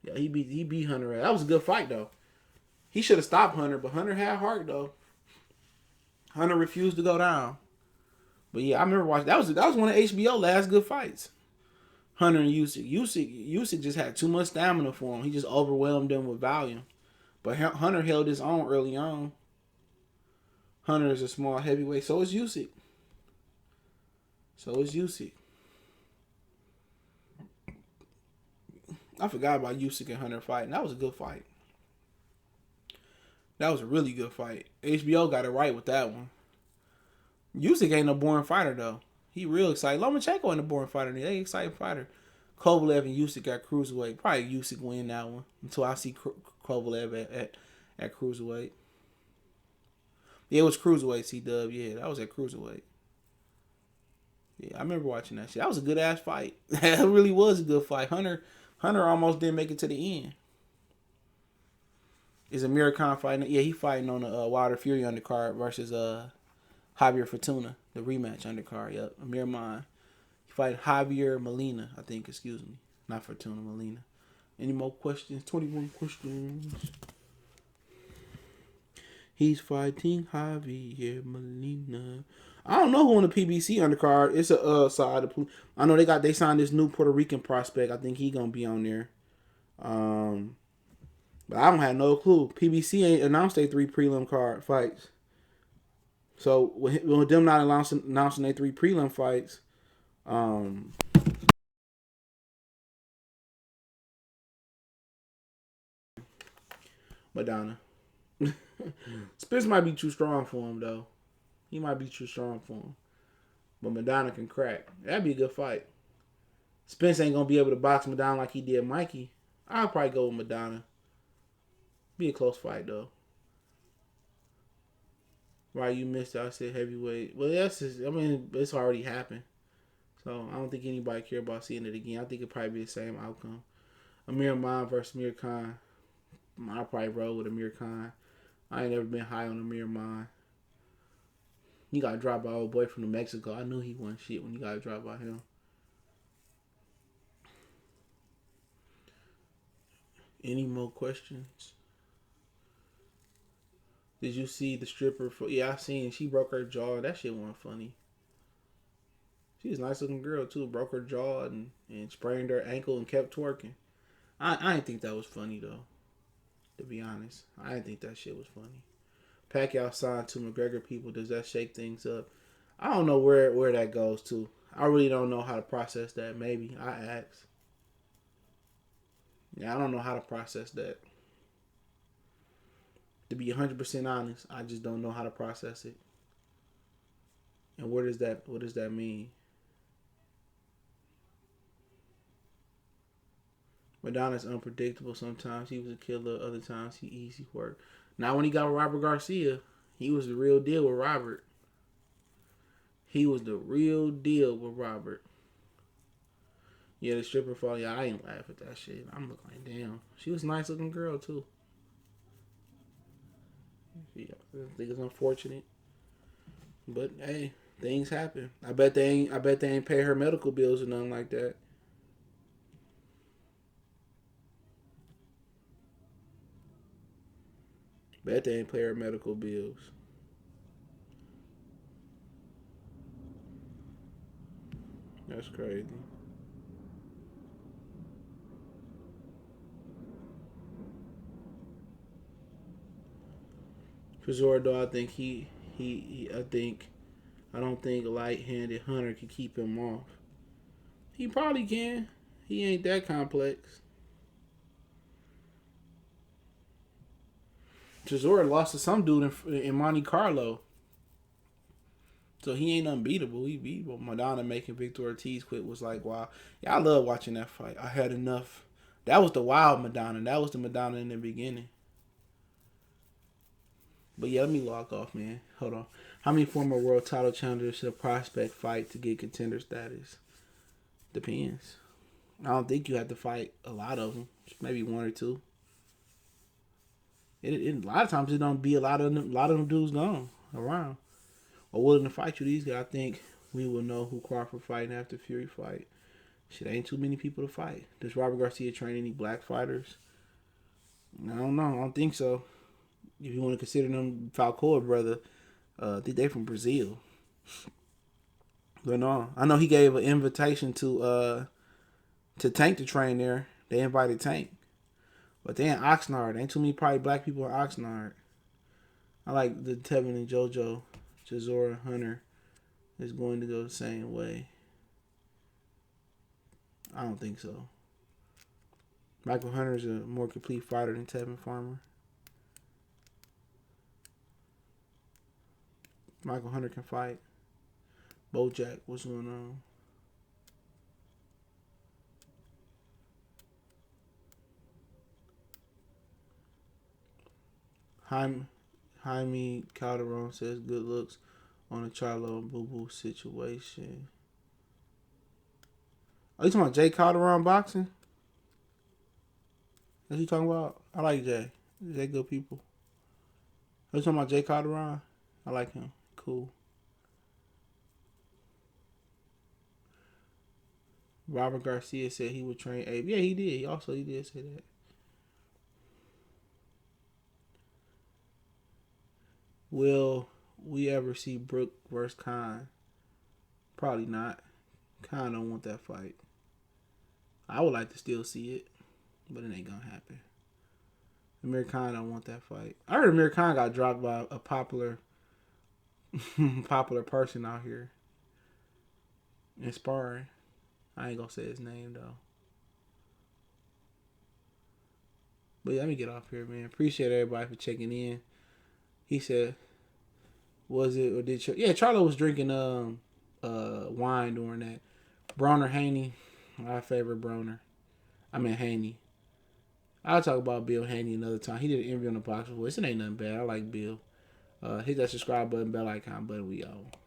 Yeah, he beat Hunter. That was a good fight though. He should have stopped Hunter, but Hunter had heart though. Hunter refused to go down. But yeah, I remember watching. That was one of HBO last good fights. Hunter and Usyk. Usyk just had too much stamina for him. He just overwhelmed them with volume. But Hunter held his own early on. Hunter is a small heavyweight. So is Usyk. I forgot about Usyk and Hunter fighting. That was a good fight. That was a really good fight. HBO got it right with that one. Usyk ain't no boring fighter though. He real excited. Lomachenko ain't a boring fighter. They ain't exciting fighter. Kovalev and Usyk got cruiserweight. Probably Usyk win that one until I see Kovalev at cruiserweight. Yeah, it was cruiserweight, C-Dub. Yeah, that was at cruiserweight. Yeah, I remember watching that shit. That was a good ass fight. That really was a good fight. Hunter almost didn't make it to the end. Is Amir Khan fighting? Yeah, he fighting on the Wilder Fury undercard versus Javier Fortuna, the rematch undercard. Yep, Amir Khan. He fighting Javier Molina, I think. Excuse me, not Fortuna, Molina. Any more questions? 21 questions. He's fighting Javier Molina. I don't know who on the PBC undercard. It's a side. I know they signed this new Puerto Rican prospect. I think he gonna be on there. But I don't have no clue. PBC ain't announced their 3 prelim card fights. So with them not announcing their 3 prelim fights, Madonna. Spence might be too strong for him though. He might be too strong for him. But Madonna can crack. That'd be a good fight. Spence ain't gonna be able to box Madonna like he did Mikey. I'll probably go with Madonna. Be a close fight though. Why you missed it? I said heavyweight. Well, it's already happened. So I don't think anybody care about seeing it again. I think it'd probably be the same outcome. Amir Khan versus Amir Khan. I'll probably roll with Amir Khan. I ain't never been high on Amir Khan. He got dropped by old boy from New Mexico. I knew he wasn't shit when you got dropped by him. Any more questions? Did you see the stripper? Yeah, I seen. She broke her jaw. That shit wasn't funny. She was a nice looking girl too. Broke her jaw and sprained her ankle and kept twerking. I didn't think that was funny though. To be honest, I didn't think that shit was funny. Pacquiao signed to McGregor people. Does that shake things up? I don't know where that goes to. I really don't know how to process that. Maybe I ask. Yeah, I don't know how to process that. To be 100% honest, I just don't know how to process it. And what does that mean? Madonna's unpredictable. Sometimes he was a killer. Other times he easy work. Now when he got with Robert Garcia, he was the real deal with Robert. He was the real deal with Robert. Yeah, the stripper fall. Yeah, I ain't laugh at that shit. I'm looking like, damn. She was a nice looking girl too. Yeah, I think it's unfortunate, but hey, things happen. I bet they ain't pay her medical bills or nothing like that. Bet they ain't pay her medical bills. That's crazy. Chisora, though, I don't think a light-handed Hunter can keep him off. He probably can. He ain't that complex. Chisora lost to some dude in Monte Carlo. So he ain't unbeatable. He beat Madonna. Making Victor Ortiz quit was like, wow. Yeah, I love watching that fight. I had enough. That was the wild Madonna. That was the Madonna in the beginning. But yeah, let me log off, man. Hold on. How many former world title challengers should a prospect fight to get contender status? Depends. I don't think you have to fight a lot of them. Maybe one or two. A lot of times it don't be a lot of them dudes gone around or willing to fight you. These guys, I think we will know who Crawford fighting after Fury fight. Shit, ain't too many people to fight. Does Robert Garcia train any black fighters? I don't know. I don't think so. If you want to consider them Falcao brother, I think they from Brazil. But no, I know he gave an invitation to Tank to train there. They invited Tank. But they in Oxnard. Ain't too many probably black people in Oxnard. I like the Tevin and JoJo. Chisora Hunter is going to go the same way. I don't think so. Michael Hunter is a more complete fighter than Tevin Farmer. Michael Hunter can fight. Bojack, what's going on? Jaime Calderon says good looks on a Charlo and Boo Boo situation. Are you talking about Jay Calderon boxing? What you talking about? I like Jay. Jay good people. Are you talking about Jay Calderon? I like him. Cool. Robert Garcia said he would train Abe. Yeah, he did. He did say that. Will we ever see Brook versus Khan? Probably not. Khan don't want that fight. I would like to still see it, but it ain't gonna happen. Amir Khan don't want that fight. I heard Amir Khan got dropped by a popular person out here in sparring. I ain't gonna say his name though. But yeah, let me get off here, man. Appreciate everybody for checking in. He said, was it or did yeah, Charlo was drinking wine during that. Broner Haney, my favorite Broner. I mean Haney. I'll talk about Bill Haney another time. He did an interview on the Box Voice. It ain't nothing bad. I like Bill. Hit that subscribe button, bell icon button. We out.